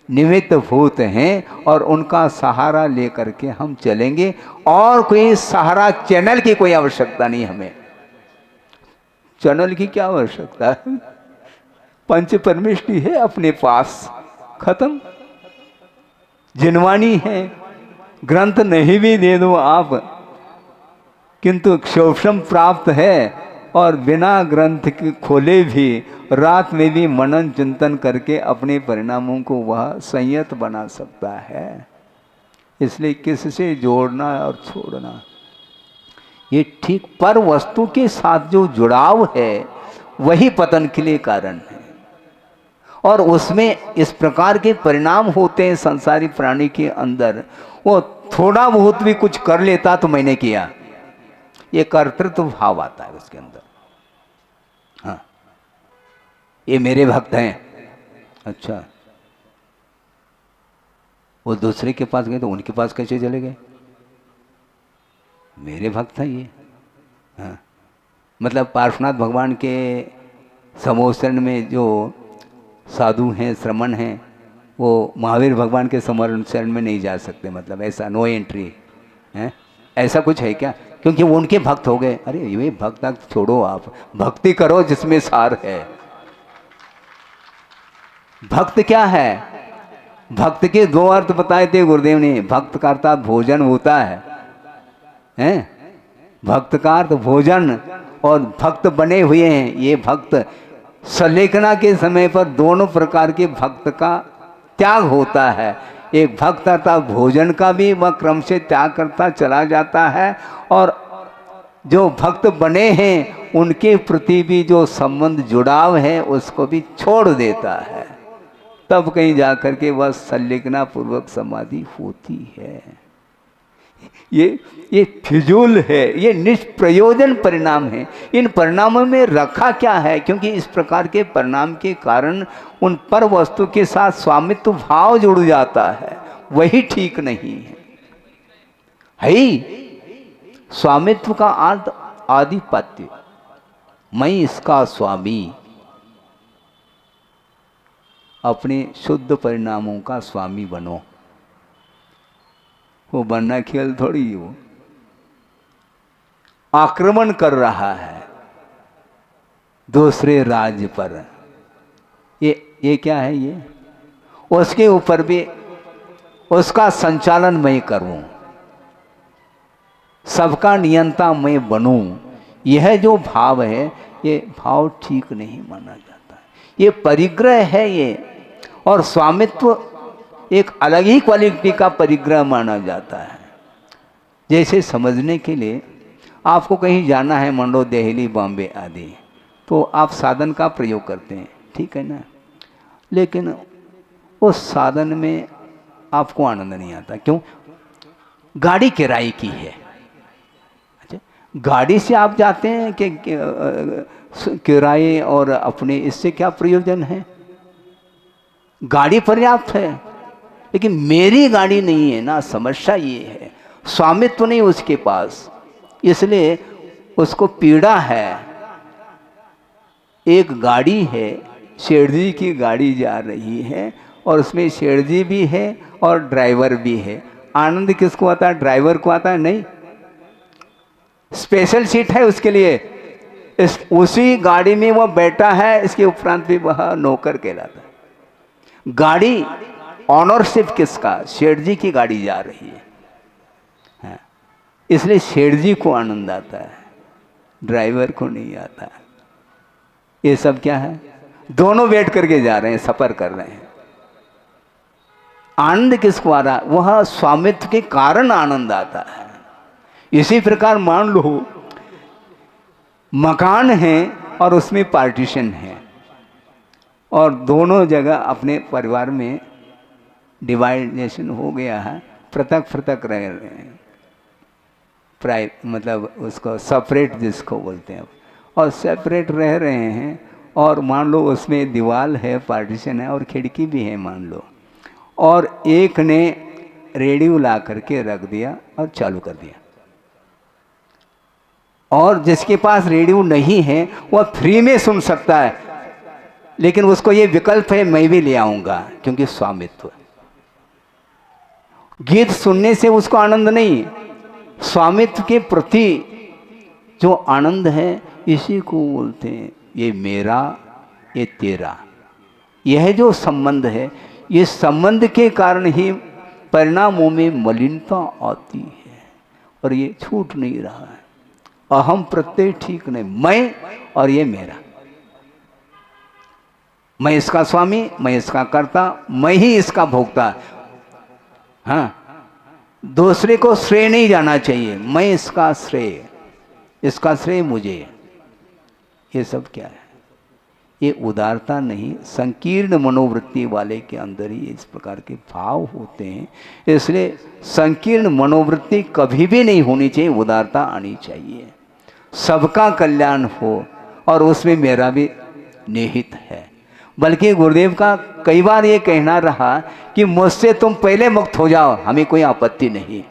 निमित्त भूत हैं, और उनका सहारा लेकर के हम चलेंगे। और कोई सहारा चैनल की कोई आवश्यकता नहीं हमें। चैनल की क्या आवश्यकता है? पंच परमेष्ठी है अपने पास, खत्म। जिनवानी है, ग्रंथ नहीं भी दे दो आप, किंतु क्षोभम प्राप्त है, और बिना ग्रंथ के खोले भी रात में भी मनन चिंतन करके अपने परिणामों को वह संयत बना सकता है। इसलिए किससे जोड़ना और छोड़ना, ये ठीक पर वस्तु के साथ जो जुड़ाव है वही पतन के लिए कारण है। और उसमें इस प्रकार के परिणाम होते हैं संसारी प्राणी के अंदर। वो थोड़ा बहुत भी कुछ कर लेता तो मैंने किया, ये कर्तृत्व भाव आता है उसके अंदर। हाँ, ये मेरे भक्त हैं, अच्छा वो दूसरे के पास गए तो उनके पास कैसे चले गए? मेरे भक्त हैं ये। हाँ, मतलब पार्श्वनाथ भगवान के समोचरण में जो साधु हैं, श्रमण हैं, वो महावीर भगवान के समोचरण में नहीं जा सकते, मतलब ऐसा नो एंट्री है, ऐसा कुछ है क्या? क्योंकि वो उनके भक्त हो गए। अरे ये भक्त छोड़ो, आप भक्ति करो जिसमें सार है। भक्त क्या है? भक्त के दो अर्थ बताए थे गुरुदेव ने। भक्त का अर्थात भोजन होता है, हैं? भक्त का अर्थ भोजन, और भक्त बने हुए हैं ये भक्त। सलेखना के समय पर दोनों प्रकार के भक्त का त्याग होता है। एक भक्त अर्थात भोजन का भी वह क्रम से त्याग करता चला जाता है, और जो भक्त बने हैं उनके प्रति भी जो संबंध जुड़ाव है उसको भी छोड़ देता है। तब कहीं जाकर के वह संलिग्ना पूर्वक समाधि होती है। ये फिजूल है, ये निष्प्रयोजन परिणाम है। इन परिणामों में रखा क्या है? क्योंकि इस प्रकार के परिणाम के कारण उन पर वस्तु के साथ स्वामित्व भाव जुड़ जाता है, वही ठीक नहीं है। स्वामित्व का अर्थ आधिपत्य, मैं इसका स्वामी, अपने शुद्ध परिणामों का स्वामी बनो। वो बनना खेल थोड़ी, वो आक्रमण कर रहा है दूसरे राज्य पर। ये क्या है? ये उसके ऊपर भी उसका संचालन मैं करूं, सबका नियंता मैं बनूं, यह जो भाव है ये भाव ठीक नहीं माना जाता। ये परिग्रह है ये, और स्वामित्व एक अलग ही क्वालिटी का परिग्रह माना जाता है। जैसे समझने के लिए आपको कहीं जाना है, मान लो दिल्ली, बॉम्बे आदि, तो आप साधन का प्रयोग करते हैं, ठीक है ना? लेकिन उस साधन में आपको आनंद नहीं आता। क्यों? गाड़ी किराए की है। अच्छा, गाड़ी से आप जाते हैं कि किराए और अपने, इससे क्या प्रयोजन है? गाड़ी पर्याप्त है, लेकिन मेरी गाड़ी नहीं है ना। समस्या ये है, स्वामित्व नहीं उसके पास, इसलिए उसको पीड़ा है। एक गाड़ी है, शेठ जी की गाड़ी जा रही है, और उसमें शेठ जी भी है और ड्राइवर भी है। आनंद किसको आता है? ड्राइवर को आता है? नहीं, स्पेशल सीट है उसके लिए, उसी गाड़ी में वो बैठा है, इसके उपरांत भी वह नौकर कहलाता है। गाड़ी ऑनरशिप किसका? शेठ जी की गाड़ी जा रही है, इसलिए शेठ जी को आनंद आता है, ड्राइवर को नहीं आता। ये सब क्या है? दोनों बैठ करके जा रहे हैं, सफर कर रहे हैं। आनंद किसको आ रहा? वह स्वामित्व के कारण आनंद आता है। इसी प्रकार मान लो मकान है और उसमें पार्टीशन है, और दोनों जगह अपने परिवार में डिवाइडेशन हो गया है, पृथक पृथक रह रहे हैं, मतलब उसको सेपरेट जिसको बोलते हैं, और सेपरेट रह रहे हैं। और मान लो उसमें दीवार है, पार्टीशन है और खिड़की भी है मान लो, और एक ने रेडियो ला करके रख दिया और चालू कर दिया, और जिसके पास रेडियो नहीं है वह फ्री में सुन सकता है, लेकिन उसको ये विकल्प है मैं भी ले आऊँगा, क्योंकि स्वामित्व। गीत सुनने से उसको आनंद नहीं, स्वामित्व के प्रति जो आनंद है इसी को बोलते हैं ये मेरा, ये तेरा। यह जो संबंध है, ये संबंध के कारण ही परिणामों में मलिनता आती है, और ये छूट नहीं रहा है। अहम प्रत्यय ठीक नहीं, मैं और ये मेरा, मैं इसका स्वामी, मैं इसका कर्ता, मैं ही इसका भोक्ता। हाँ, दूसरे को श्रेय नहीं जाना चाहिए, मैं इसका श्रेय, इसका श्रेय मुझे। ये सब क्या है? ये उदारता नहीं, संकीर्ण मनोवृत्ति वाले के अंदर ही इस प्रकार के भाव होते हैं। इसलिए संकीर्ण मनोवृत्ति कभी भी नहीं होनी चाहिए, उदारता आनी चाहिए। सबका कल्याण हो और उसमें मेरा भी निहित है। बल्कि गुरुदेव का कई बार ये कहना रहा कि मुझसे तुम पहले मुक्त हो जाओ, हमें कोई आपत्ति नहीं,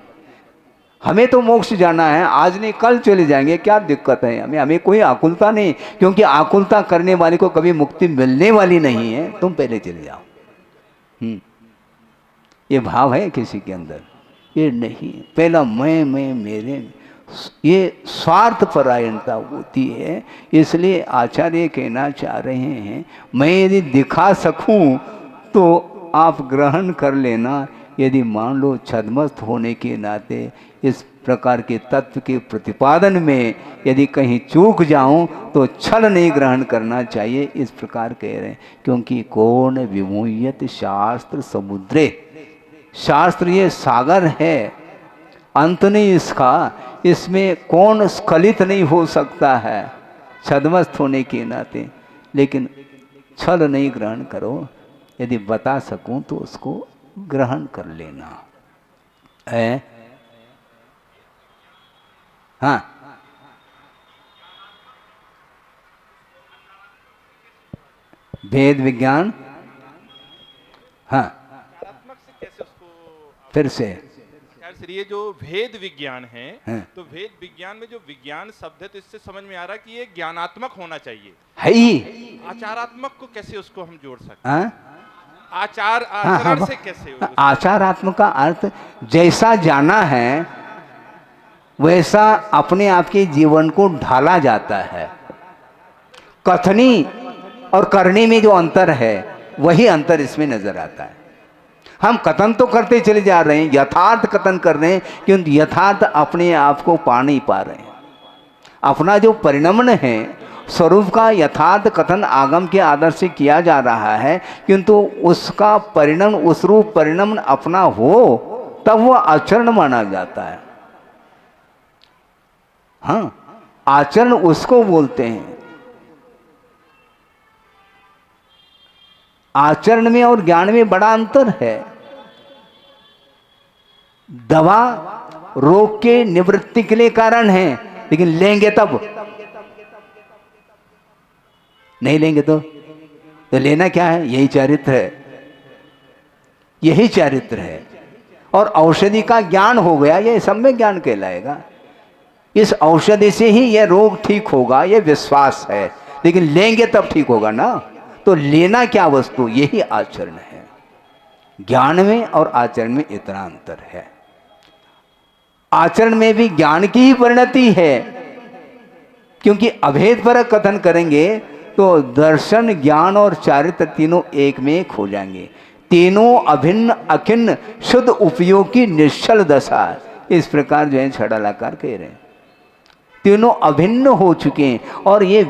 हमें तो मोक्ष जाना है, आज नहीं कल चले जाएंगे, क्या दिक्कत है हमें कोई आकुलता नहीं, क्योंकि आकुलता करने वाले को कभी मुक्ति मिलने वाली नहीं है, तुम पहले चले जाओ। ये भाव है किसी के अंदर? ये नहीं। पहला मैं मेरे, ये स्वार्थ परायणता होती है। इसलिए आचार्य कहना चाह रहे हैं, मैं यदि दिखा सकूं तो आप ग्रहण कर लेना, यदि मान लो छद्मस्त होने के नाते इस प्रकार के तत्व के प्रतिपादन में यदि कहीं चूक जाऊं तो छल नहीं ग्रहण करना चाहिए, इस प्रकार कह रहे हैं। क्योंकि कौन विमुह्यत शास्त्र समुद्रे, शास्त्र ये सागर है, अंत नहीं इसका, इसमें कौन स्खलित नहीं हो सकता है छद्मस्त होने के नाते। लेकिन छल नहीं ग्रहण करो, यदि बता सकूं तो उसको ग्रहण कर लेना है। हाँ, भेद विज्ञान, हाँ कैसे उसको फिर से ये जो भेद विज्ञान है, तो भेद विज्ञान में जो विज्ञान शब्द है, तो इससे समझ में आ रहा है कि ये ज्ञानात्मक होना चाहिए, है ही। आचारात्मक को कैसे उसको हम जोड़ सकते हैं? हैं? आचरण से कैसे? आचारात्मक का अर्थ जैसा जाना है वैसा अपने आप के जीवन को ढाला जाता है। कथनी और करने में जो अंतर है वही अंतर इसमें नजर आता है। हम कथन तो करते चले जा रहे हैं, यथार्थ कथन कर रहे हैं, किंतु यथार्थ अपने आप को पा नहीं पा रहे हैं। अपना जो परिणमन है स्वरूप का यथार्थ कथन आगम के आदर से किया जा रहा है, किंतु उसका परिणाम, उस रूप परिणाम अपना हो तब वह आचरण माना जाता है। हाँ, आचरण उसको बोलते हैं। आचरण में और ज्ञान में बड़ा अंतर है। दवा रोग के निवृत्ति के लिए कारण है, लेकिन लेंगे तब, नहीं लेंगे तो लेना क्या है? यही चारित्र है, यही चारित्र है। और औषधि का ज्ञान हो गया, यह सम्यक ज्ञान कहलाएगा। इस औषधि से ही यह रोग ठीक होगा, यह विश्वास है, लेकिन लेंगे तब ठीक होगा ना। तो लेना क्या वस्तु? यही आचरण है। ज्ञान में और आचरण में इतना अंतर है। आचरण में भी ज्ञान की ही परिणति है, क्योंकि अभेद पर कथन करेंगे तो दर्शन, ज्ञान और चारित्र तीनों एक में एक हो जाएंगे। तीनों अभिन्न अखिन्न शुद्ध उपयोग की निश्चल दशा, इस प्रकार जो है छड़ालाकार कह रहे हैं। तीनों अभिन्न हो चुके हैं और ये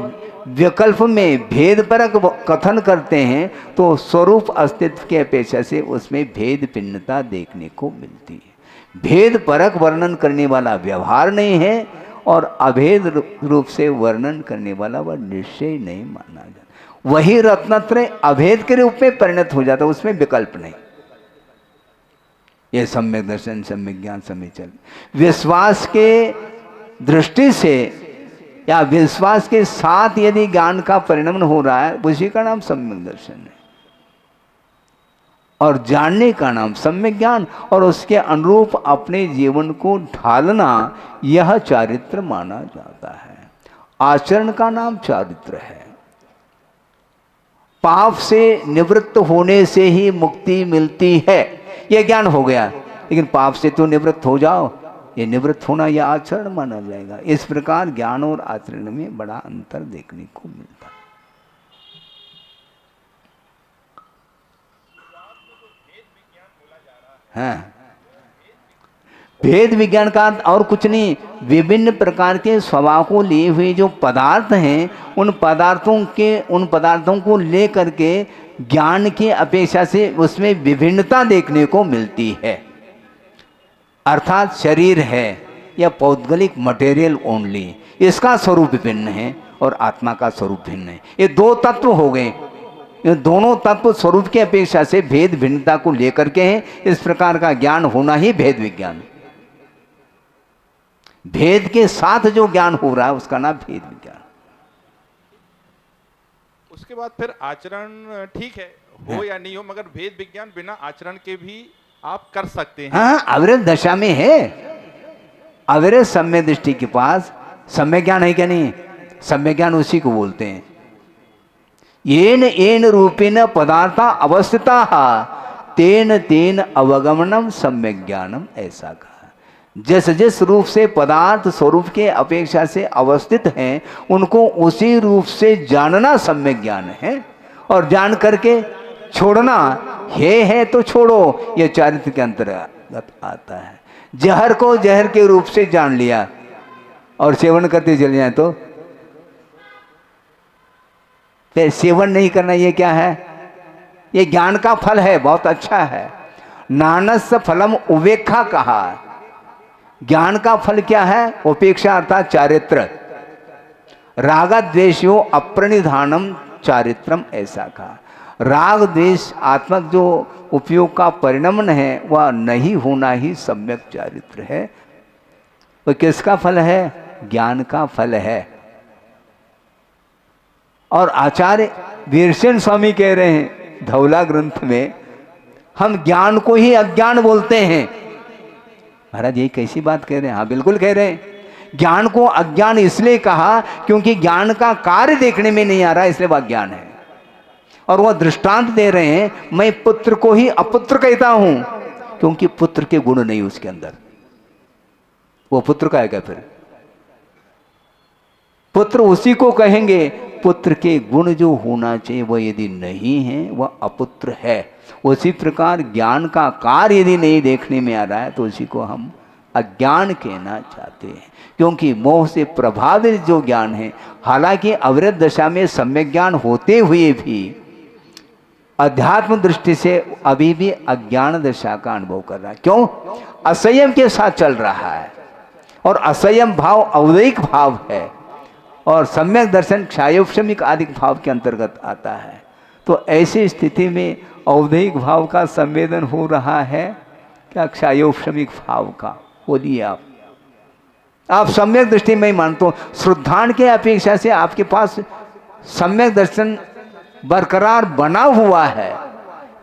विकल्प में भेद परक कथन करते हैं तो स्वरूप अस्तित्व के अपेक्षा से उसमें भेद भिन्नता देखने को मिलती है। भेद परक वर्णन करने वाला व्यवहार नहीं है और अभेद रूप से वर्णन करने वाला वह निश्चय नहीं माना जाता। वही रत्नत्रय अभेद के रूप में परिणत हो जाता, उसमें विकल्प नहीं। यह सम्यक दर्शन, सम्यक ज्ञान, सम्यक चल विश्वास के दृष्टि से या विश्वास के साथ यदि ज्ञान का परिणमन हो रहा है, उसी का नाम सम्यक दर्शन है। और जानने का नाम सम्यक ज्ञान, और उसके अनुरूप अपने जीवन को ढालना, यह चारित्र माना जाता है। आचरण का नाम चारित्र है। पाप से निवृत्त होने से ही मुक्ति मिलती है, यह ज्ञान हो गया। लेकिन पाप से तो निवृत्त हो जाओ, ये निवृत्त होना यह आचरण माना जाएगा। इस प्रकार ज्ञान और आचरण में बड़ा अंतर देखने को मिलता है। हाँ, भेद विज्ञान का और कुछ नहीं, विभिन्न प्रकार के स्वभाव को लिए हुए जो पदार्थ हैं, उन पदार्थों को लेकर के ज्ञान की अपेक्षा से उसमें विभिन्नता देखने को मिलती है। अर्थात शरीर है, या पौद्गलिक मटेरियल ओनली, इसका स्वरूप भिन्न है और आत्मा का स्वरूप भिन्न है। ये दो तत्व हो गए, ये दोनों तत्व स्वरूप की अपेक्षा से भेद भिन्नता को लेकर के हैं। इस प्रकार का ज्ञान होना ही भेद विज्ञान है। भेद के साथ जो ज्ञान हो रहा है उसका नाम भेद विज्ञान। उसके बाद फिर आचरण ठीक है, हो या नहीं हो, मगर भेद विज्ञान बिना आचरण के भी आप कर सकते हैं। हाँ, अविरत दशा में है। अविरत सम्य दृष्टि के पास सम्य ज्ञान है क्या नहीं? सम्य ज्ञान उसी को बोलते हैं। येन येन रूपेण पदार्था अवस्थिता तेन तेन अवगमनम सम्यक ज्ञानम, ऐसा कहा। जिस जिस रूप से पदार्थ स्वरूप के अपेक्षा से अवस्थित हैं उनको उसी रूप से जानना सम्यक ज्ञान है। और जान करके छोड़ना है तो छोड़ो, यह चारित्र के अंतर्गत आता है। जहर को जहर के रूप से जान लिया और सेवन करते चले जाए तो फिर सेवन नहीं करना, ये क्या है? ये ज्ञान का फल है, बहुत अच्छा है। नानस फलम उपेक्षा कहा। ज्ञान का फल क्या है? उपेक्षा अर्थात चारित्र। राग द्वेषो अप्रणिधानम चारित्रम, ऐसा कहा। राग द्वेष आत्मक जो उपयोग का परिणमन है वह नहीं होना ही सम्यक चारित्र है। वह किसका फल है? ज्ञान का फल है। और आचार्य वीरसेन स्वामी कह रहे हैं धौला ग्रंथ में, हम ज्ञान को ही अज्ञान बोलते हैं। महाराज ये कैसी बात कह रहे हैं? हाँ बिल्कुल कह रहे हैं। ज्ञान को अज्ञान इसलिए कहा क्योंकि ज्ञान का कार्य देखने में नहीं आ रहा, इसलिए वह अज्ञान है। और वह दृष्टांत दे रहे हैं, मैं पुत्र को ही अपुत्र कहता हूं क्योंकि पुत्र के गुण नहीं उसके अंदर। वो पुत्र का है क्या? फिर पुत्र उसी को कहेंगे पुत्र के गुण जो होना चाहिए वह यदि नहीं है वह अपुत्र है। उसी प्रकार ज्ञान का कार्य यदि नहीं देखने में आ रहा है तो उसी को हम अज्ञान कहना चाहते हैं, क्योंकि मोह से प्रभावित जो ज्ञान है, हालांकि अविरत दशा में सम्यक ज्ञान होते हुए भी अध्यात्म दृष्टि से अभी भी अज्ञान दशा का अनुभव कर रहा है। क्यों? असंयम के साथ चल रहा है और असंयम भाव औदैहिक भाव है और सम्यक दर्शन क्षायोपशमिक आदि भाव के अंतर्गत आता है। तो ऐसी स्थिति में औदैहिक भाव का संवेदन हो रहा है क्या क्षायोपशमिक भाव का? बोलिए आप सम्यक दृष्टि में मानते हो, श्रद्धान के अपेक्षा से आपके पास सम्यक दर्शन बरकरार बना हुआ है।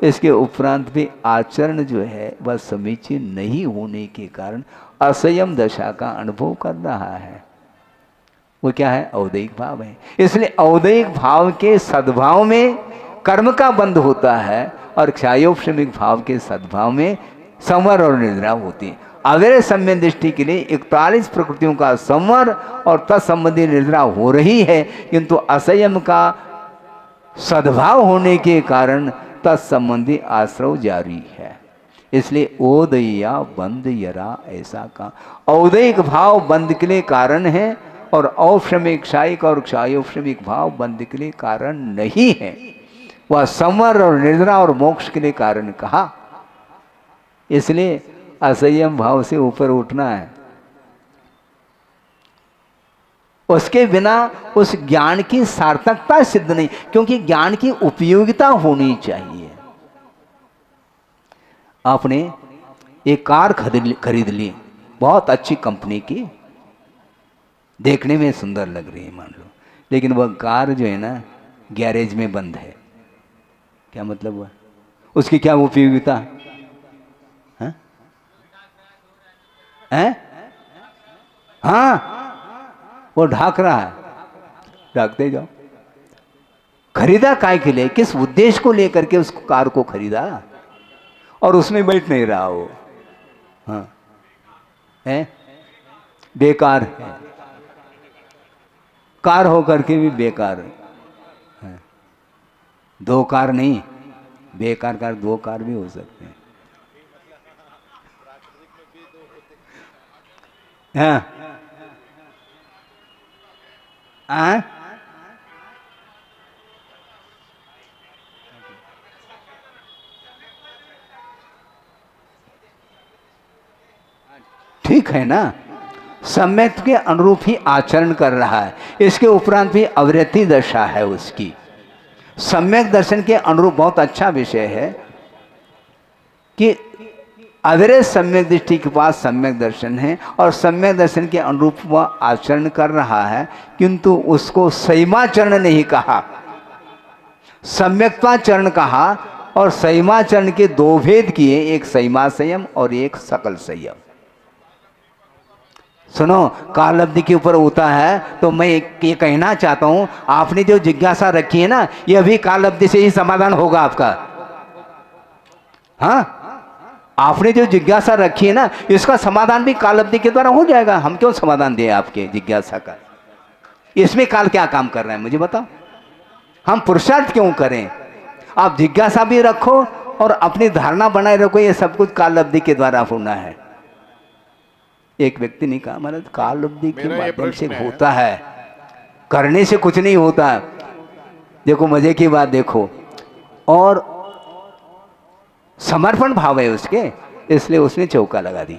इसके उपरांत भी आचरण जो है वह समीचीन नहीं होने के कारण असंयम दशा का अनुभव कर रहा है। वो क्या है? औदैहिक भाव है। इसलिए औदैहिक भाव के सद्भाव में कर्म का बंध होता है और क्षायोपशमिक भाव के सद्भाव में संवर और निद्रा होती है। अविरत सम्यक दृष्टि के लिए 41 प्रकृतियों का संवर और तत्संबंधी निद्रा हो रही है, किंतु असंयम का सद्भाव होने के कारण तत्संबंधी आश्रव जारी है। इसलिए ओदया बंद यरा, ऐसा का औदैहिक भाव बंद के लिए कारण है और औपशमिक क्षायिक और क्षायोपशमिक भाव बंद के लिए कारण नहीं है। वह संवर और निद्रा और मोक्ष के लिए कारण कहा। इसलिए असंयम भाव से ऊपर उठना है, उसके बिना उस ज्ञान की सार्थकता सिद्ध नहीं, क्योंकि ज्ञान की उपयोगिता होनी चाहिए। आपने एक कार खरीद ली, बहुत अच्छी कंपनी की, देखने में सुंदर लग रही है मान लो, लेकिन वह कार जो है ना गैरेज में बंद है। क्या मतलब हुआ? उसकी क्या उपयोगिता है? हाँ, वो ढाक रहा है, ढाकते जाओ। खरीदा काय के लिए? किस उद्देश्य को लेकर के उस कार को खरीदा? और उसमें बैठ नहीं रहा वो। हाँ, है बेकार है, कार होकर के भी बेकार है। दो कार नहीं, बेकार कार दो कार भी हो सकते हैं। हाँ, ठीक है ना। सम्यक के अनुरूप ही आचरण कर रहा है। इसके उपरांत भी अवृत्ति दशा है उसकी। सम्यक दर्शन के अनुरूप बहुत अच्छा विषय है कि अविरत सम्यक दृष्टि के पास सम्यक दर्शन है और सम्यक दर्शन के अनुरूप वह आचरण कर रहा है, किंतु उसको संयमाचरण नहीं कहा, सम्यक्ताचरण कहा। और संयमाचरण के दो भेद किए, एक संयमा संयम और एक सकल संयम। सुनो, काल अवधि के ऊपर होता है तो मैं ये कहना चाहता हूं, आपने जो जिज्ञासा रखी है ना, ये अभी काल अवधि से ही समाधान होगा आपका। हाँ, आपने जो जिज्ञासा रखी है ना, इसका समाधान भी काल अवधि के द्वारा हो जाएगा। हम क्यों समाधान दें आपके जिज्ञासा का? इसमें काल क्या काम कर रहा है मुझे बताओ? हम पुरुषार्थ क्यों करें? आप जिज्ञासा भी रखो और अपनी धारणा बनाए रखो, ये सब कुछ काल अवधि के द्वारा होना है। एक व्यक्ति ने कहा, महाराज काल अवधि के माध्यम से होता है, करने से कुछ नहीं होता। देखो मजे की बात देखो, और समर्पण भाव है उसके, इसलिए उसने चौका लगा दी।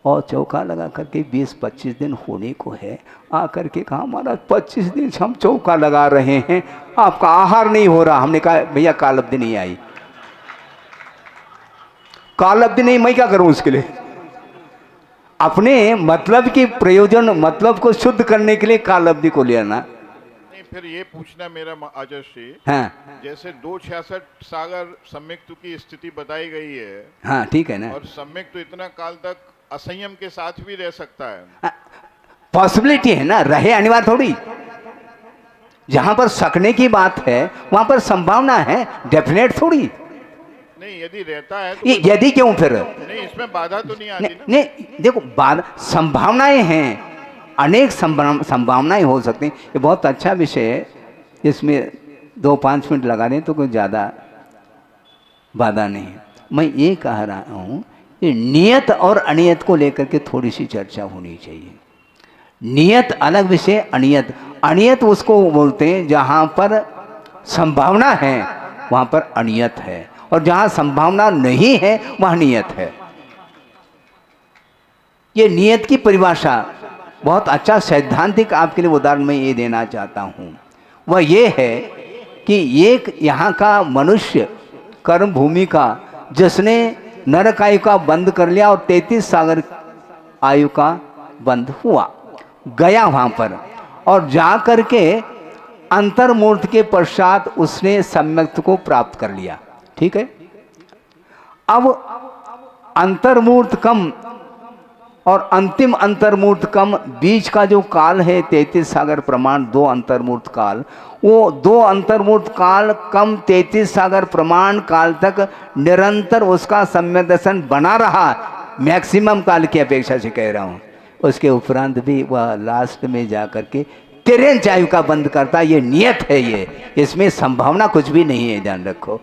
और चौका लगा करके 20-25 दिन होने को है, आकर के कहा, महाराज 25 दिन से हम चौका लगा रहे हैं, आपका आहार नहीं हो रहा। हमने कहा भैया काल अवधि नहीं आई, काल अवधि नहीं, मैं क्या करूं उसके लिए? अपने मतलब की प्रयोजन, मतलब को शुद्ध करने के लिए काल अवधि को लेना। नहीं, फिर ये पूछना मेरा आजर्षी, हाँ, जैसे 266 सागर सम्यक्त की स्थिति बताई गई है, हाँ ठीक है ना, और सम्यक्त तो इतना काल तक असंयम के साथ भी रह सकता है। पॉसिबिलिटी है ना, रहे अनिवार्य थोड़ी। जहां पर सकने की बात है वहां पर संभावना है, डेफिनेट थोड़ी। नहीं, यदि रहता है तो यदि क्यों फिर? नहीं, इसमें बाधा तो नहीं आती ना? नहीं, देखो बात, संभावनाएं हैं, अनेक संभावनाएं हो सकती हैं। ये बहुत अच्छा विषय है, इसमें 2-5 मिनट लगा दें तो कोई ज़्यादा बाधा नहीं है। मैं ये कह रहा हूँ, ये नियत और अनियत को लेकर के थोड़ी सी चर्चा होनी चाहिए। नियत अलग विषय, अनियत, अनियत उसको बोलते हैं जहाँ पर संभावना है वहाँ पर अनियत है, और जहाँ संभावना नहीं है वहाँ नियत है। ये नियत की परिभाषा बहुत अच्छा सैद्धांतिक आपके लिए उदाहरण मैं ये देना चाहता हूँ। वह ये है कि एक यहाँ का मनुष्य कर्म भूमि का, जिसने नरक आयु का बंद कर लिया और 33 सागर आयु का बंद हुआ, गया वहाँ पर, और जा करके अंतर्मूर्त के पश्चात उसने सम्यक्त को प्राप्त कर लिया। ठीक है, अब अंतर्मूर्त कम और अंतिम अंतर्मूर्त कम, बीच का जो काल है 33 सागर प्रमाण, 2 अंतर्मूर्त काल, वो 2 अंतर्मूर्त काल कम 33 सागर प्रमाण काल तक निरंतर उसका सम्यक दर्शन बना रहा, मैक्सिमम काल की अपेक्षा से कह रहा हूँ। उसके उपरांत भी वह लास्ट में जा कर के 53 आयु का बंद करता। ये नियत है, ये, इसमें संभावना कुछ भी नहीं है, ध्यान रखो।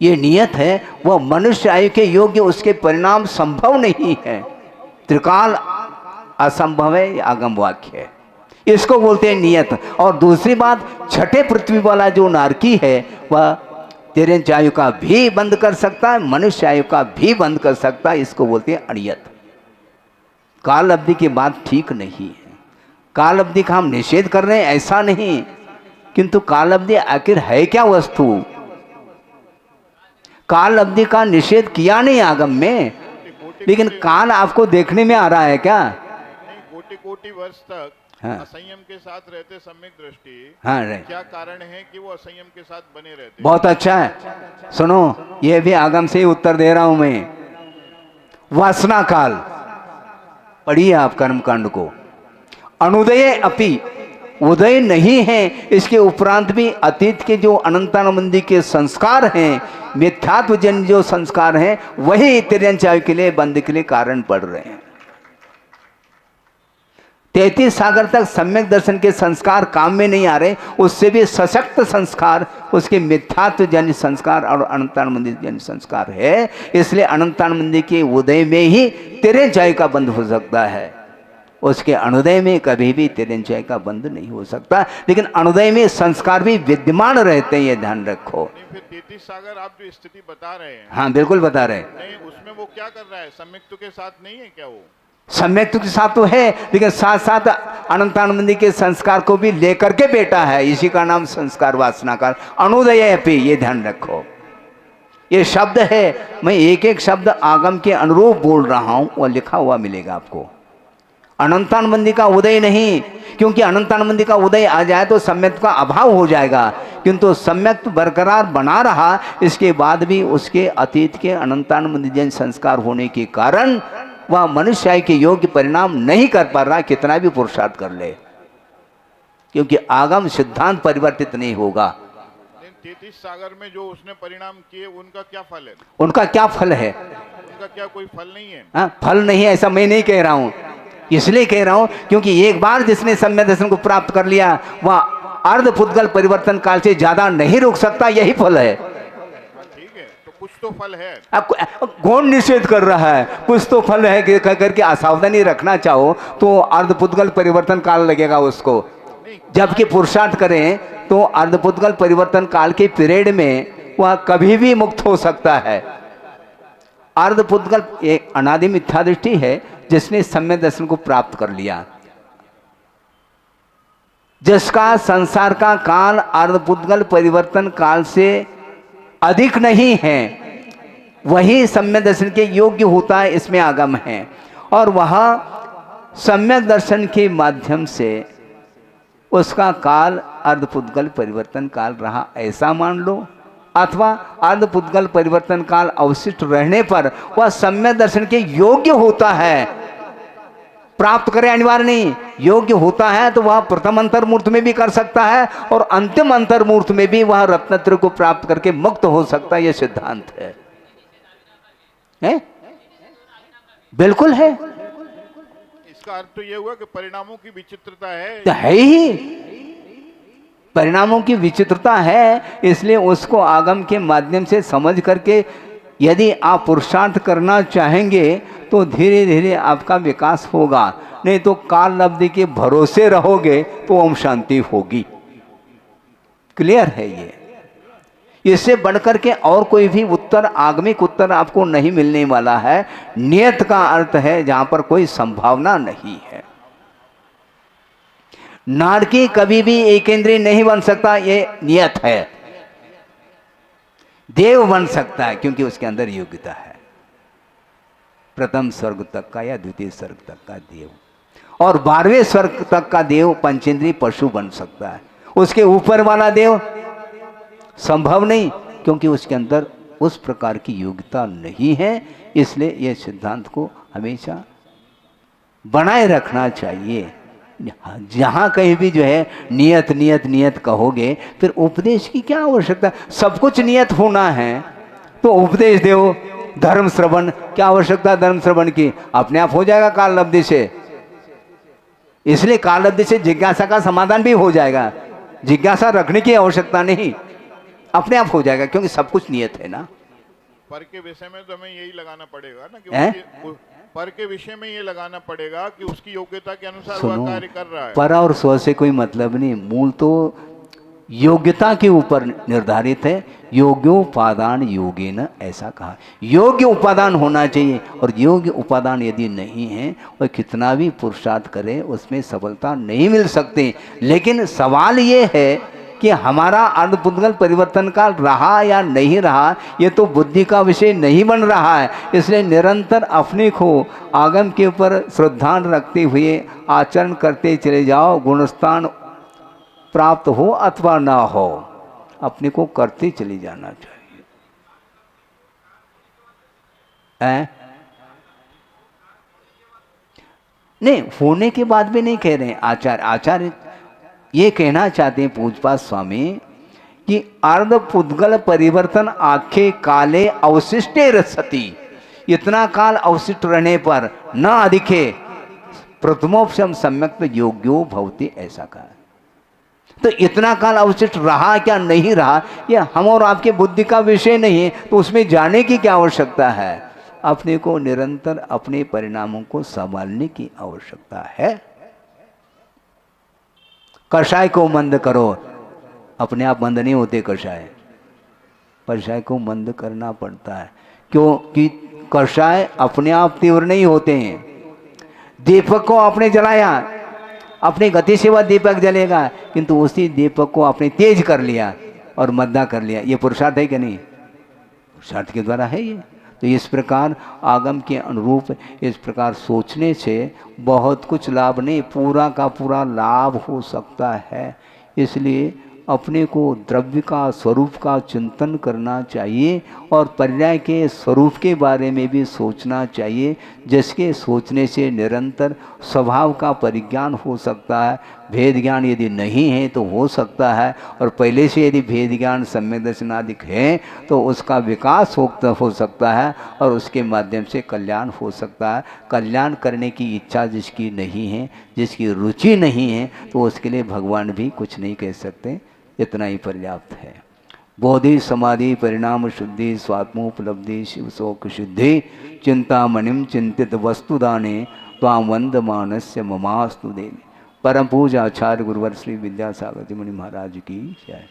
ये नियत है, वह मनुष्य आयु के योग्य उसके परिणाम संभव नहीं है। त्रिकाल असंभव है, आगम वाक्य है, इसको बोलते हैं नियत। और दूसरी बात, छठे पृथ्वी वाला जो नारकी है वह 53 आयु का भी बंद कर सकता है, मनुष्य आयु का भी बंद कर सकता है, इसको बोलते हैं अनियत। काल अवधि की बात ठीक नहीं है, काल अवधि का हम निषेध कर रहे हैं ऐसा नहीं, किंतु काल अवधि आखिर है क्या वस्तु? काल अवधि का निषेध किया नहीं आगम में, लेकिन काल आपको देखने में आ रहा है क्या? नहीं, कोटि वर्ष तक हाँ, असंयम के साथ रहते सम्यक दृष्टि, हाँ, क्या कारण है कि वो असंयम के साथ बने रहते? बहुत अच्छा है, सुनो, ये भी आगम से ही उत्तर दे रहा हूं मैं। वासना काल पढ़िए आप कर्मकांड को, अनुदय अपि, उदय नहीं है, इसके उपरांत भी अतीत के जो अनंतानुबंधी के संस्कार हैं, मिथ्यात्व जन जो संस्कार हैं, वही 53 आयु के लिए बंद के लिए कारण पड़ रहे हैं। 33 सागर तक सम्यक दर्शन के संस्कार काम में नहीं आ रहे, उससे भी सशक्त संस्कार उसके मिथ्यात्व जन्य संस्कार और अनंतानुबंधी जन्य संस्कार है। इसलिए अनंतानुबंधी के उदय में ही 53 आयु का बंद हो सकता है, उसके अनुदय में कभी भी 53 आयु का बंद नहीं हो सकता। लेकिन अनुदय में संस्कार भी विद्यमान रहते हैं, ये ध्यान रखो। नहीं, फिर 33 सागर आप जो स्थिति बता रहे हैं, हाँ बिल्कुल बता रहे हैं। नहीं, उसमें वो क्या कर रहा है? सम्यक्त के साथ नहीं है क्या वो? सम्यक के साथ तो है, लेकिन साथ साथ अनंतानंदी के संस्कार को भी लेकर के बैठा है। इसी का नाम संस्कार वासना का अनुदय अपि, ये ध्यान रखो। ये शब्द है, मैं एक एक शब्द आगम के अनुरूप बोल रहा हूं, वह लिखा हुआ मिलेगा आपको। अनंतानंदी का उदय नहीं, क्योंकि अनंतानंदी का उदय आ जाए तो सम्यक का अभाव हो जाएगा, किंतु सम्यक बरकरार बना रहा। इसके बाद भी उसके अतीत के अनंतानंदी जैन संस्कार होने के कारण वह मनुष्य के योग्य परिणाम नहीं कर पा रहा, कितना भी पुरुषार्थ कर ले, क्योंकि आगम सिद्धांत परिवर्तित नहीं होगा। 33 सागर में जो उसने परिणाम किए, उनका क्या फल है? उनका क्या फल है? उनका क्या कोई फल नहीं है? फल नहीं है ऐसा मैं नहीं कह रहा हूं, इसलिए कह रहा हूं क्योंकि एक बार जिसने सम्यक दर्शन को प्राप्त कर लिया, वह अर्धपुद्गल परिवर्तन काल से ज्यादा नहीं रुक सकता, यही फल है। ठीक है, तो कुछ तो फल है। कौन निषेध कर रहा है? कुछ तो फल है कि कह करके असावधानी रखना चाहो तो अर्धपुद्गल परिवर्तन काल लगेगा उसको। जबकि पुरुषार्थ करें तो अर्धपुद्गल परिवर्तन काल के पीरियड में वह कभी भी मुक्त हो सकता है। अर्धपुद्गल एक अनादि मिथ्या दृष्टि है, जिसने सम्यक दर्शन को प्राप्त कर लिया, जिसका संसार का काल अर्धपुद्गल परिवर्तन काल से अधिक नहीं है, वही सम्यक दर्शन के योग्य होता है, इसमें आगम है। और वह सम्यक दर्शन के माध्यम से उसका काल अर्धपुद्गल परिवर्तन काल रहा, ऐसा मान लो, अथवा अर्धपुद्गल परिवर्तन काल अवशिष्ट रहने पर वह सम्यक दर्शन के योग्य होता है। प्राप्त करे अनिवार्य नहीं, योग्य होता है तो वह प्रथम अंतर्मूर्त में भी कर सकता है और अंतिम अंतर्मूर्त में भी वह रत्नत्र को प्राप्त करके मुक्त हो सकता है। यह सिद्धांत है? बिल्कुल है। इसका अर्थ तो यह हुआ कि परिणामों की विचित्रता है। तो है ही, परिणामों की विचित्रता है, इसलिए उसको आगम के माध्यम से समझ करके यदि आप पुरुषार्थ करना चाहेंगे तो धीरे धीरे आपका विकास होगा, नहीं तो काल अवधि के भरोसे रहोगे तो ओम शांति होगी। क्लियर है ये? इससे बढ़कर के और कोई भी उत्तर, आगमिक उत्तर आपको नहीं मिलने वाला है। नियत का अर्थ है जहां पर कोई संभावना नहीं है। नारकी कभी भी एकेंद्रीय नहीं बन सकता, ये नियत है। देव बन सकता है क्योंकि उसके अंदर योग्यता है, प्रथम स्वर्ग तक का या द्वितीय स्वर्ग तक का देव, और 12वें स्वर्ग तक का देव पंचेंद्रीय पशु बन सकता है। उसके ऊपर वाला देव संभव नहीं, क्योंकि उसके अंदर उस प्रकार की योग्यता नहीं है। इसलिए यह सिद्धांत को हमेशा बनाए रखना चाहिए। जहां कहीं भी जो है नियत नियत नियत कहोगे, फिर उपदेश की क्या आवश्यकता? सब कुछ नियत होना है तो उपदेश दो, धर्म श्रवण, क्या आवश्यकता धर्म श्रवण की? अपने आप हो जाएगा काल अवधि से। इसलिए काल अवधि से जिज्ञासा का समाधान भी हो जाएगा, जिज्ञासा रखने की आवश्यकता नहीं, अपने आप हो जाएगा, क्योंकि सब कुछ नियत है ना। पर के विषय में तो हमें यही लगाना पड़ेगा ना कि पर के विषय में ये लगाना पड़ेगा कि उसकी योग्यता के अनुसार वह कार्य कर रहा है। पर और स्व से कोई मतलब नहीं, मूल तो योग्यता के ऊपर निर्धारित है। योग्योपादान योगेन, ऐसा कहा। योग्य उपादान होना चाहिए, और योग्य उपादान यदि नहीं है, वह कितना भी पुरुषार्थ करे उसमें सफलता नहीं मिल सकती। लेकिन सवाल ये है कि हमारा अर्धपुद्गल परिवर्तन काल रहा या नहीं रहा, ये तो बुद्धि का विषय नहीं बन रहा है। इसलिए निरंतर अपने को आगम के ऊपर श्रद्धा रखते हुए आचरण करते चले जाओ। गुणस्थान प्राप्त हो अथवा ना हो, अपने को करते चले जाना चाहिए। नहीं, होने के बाद भी नहीं कह रहे हैं आचार्य ये कहना चाहते हैं पूज्यपाद स्वामी कि अर्धपुद्गल परिवर्तन आखे काले अवशिष्टे रसति, इतना काल अवशिष्ट रहने पर न अधिके प्रथमोपशम सम्यक योग्यो भवति, ऐसा कहा। तो इतना काल अवशिष्ट रहा क्या नहीं रहा, यह हम और आपके बुद्धि का विषय नहीं है, तो उसमें जाने की क्या आवश्यकता है? अपने को निरंतर अपने परिणामों को संभालने की आवश्यकता है। कषाय को मंद करो, अपने आप मंद नहीं होते कषाय, कषाय को मंद करना पड़ता है, क्योंकि कषाय अपने आप तीव्र नहीं होते हैं। दीपक को आपने जलाया, अपनी गति से वह दीपक जलेगा, किंतु उसी दीपक को आपने तेज कर लिया और मद्दा कर लिया। ये पुरुषार्थ है कि नहीं? पुरुषार्थ के द्वारा है ये। तो इस प्रकार आगम के अनुरूप इस प्रकार सोचने से बहुत कुछ लाभ नहीं, पूरा का पूरा लाभ हो सकता है। इसलिए अपने को द्रव्य का स्वरूप का चिंतन करना चाहिए और पर्याय के स्वरूप के बारे में भी सोचना चाहिए, जिसके सोचने से निरंतर स्वभाव का परिज्ञान हो सकता है। भेद ज्ञान यदि नहीं है तो हो सकता है, और पहले से यदि भेद ज्ञान सम्यक दर्शनादिक है तो उसका विकास हो सकता है और उसके माध्यम से कल्याण हो सकता है। कल्याण करने की इच्छा जिसकी नहीं है, जिसकी रुचि नहीं है, तो उसके लिए भगवान भी कुछ नहीं कह सकते। इतना ही पर्याप्त है। बोधि समाधि परिणाम शुद्धि स्वात्मोपलब्धि शिव शोक शुद्धि चिंतामणिम चिंतित वस्तुदाने त्वां वंदमानस्य ममास्तु देवी। परम पूज्य आचार्य गुरुवर श्री विद्यासागर जी मुनि महाराज की जय।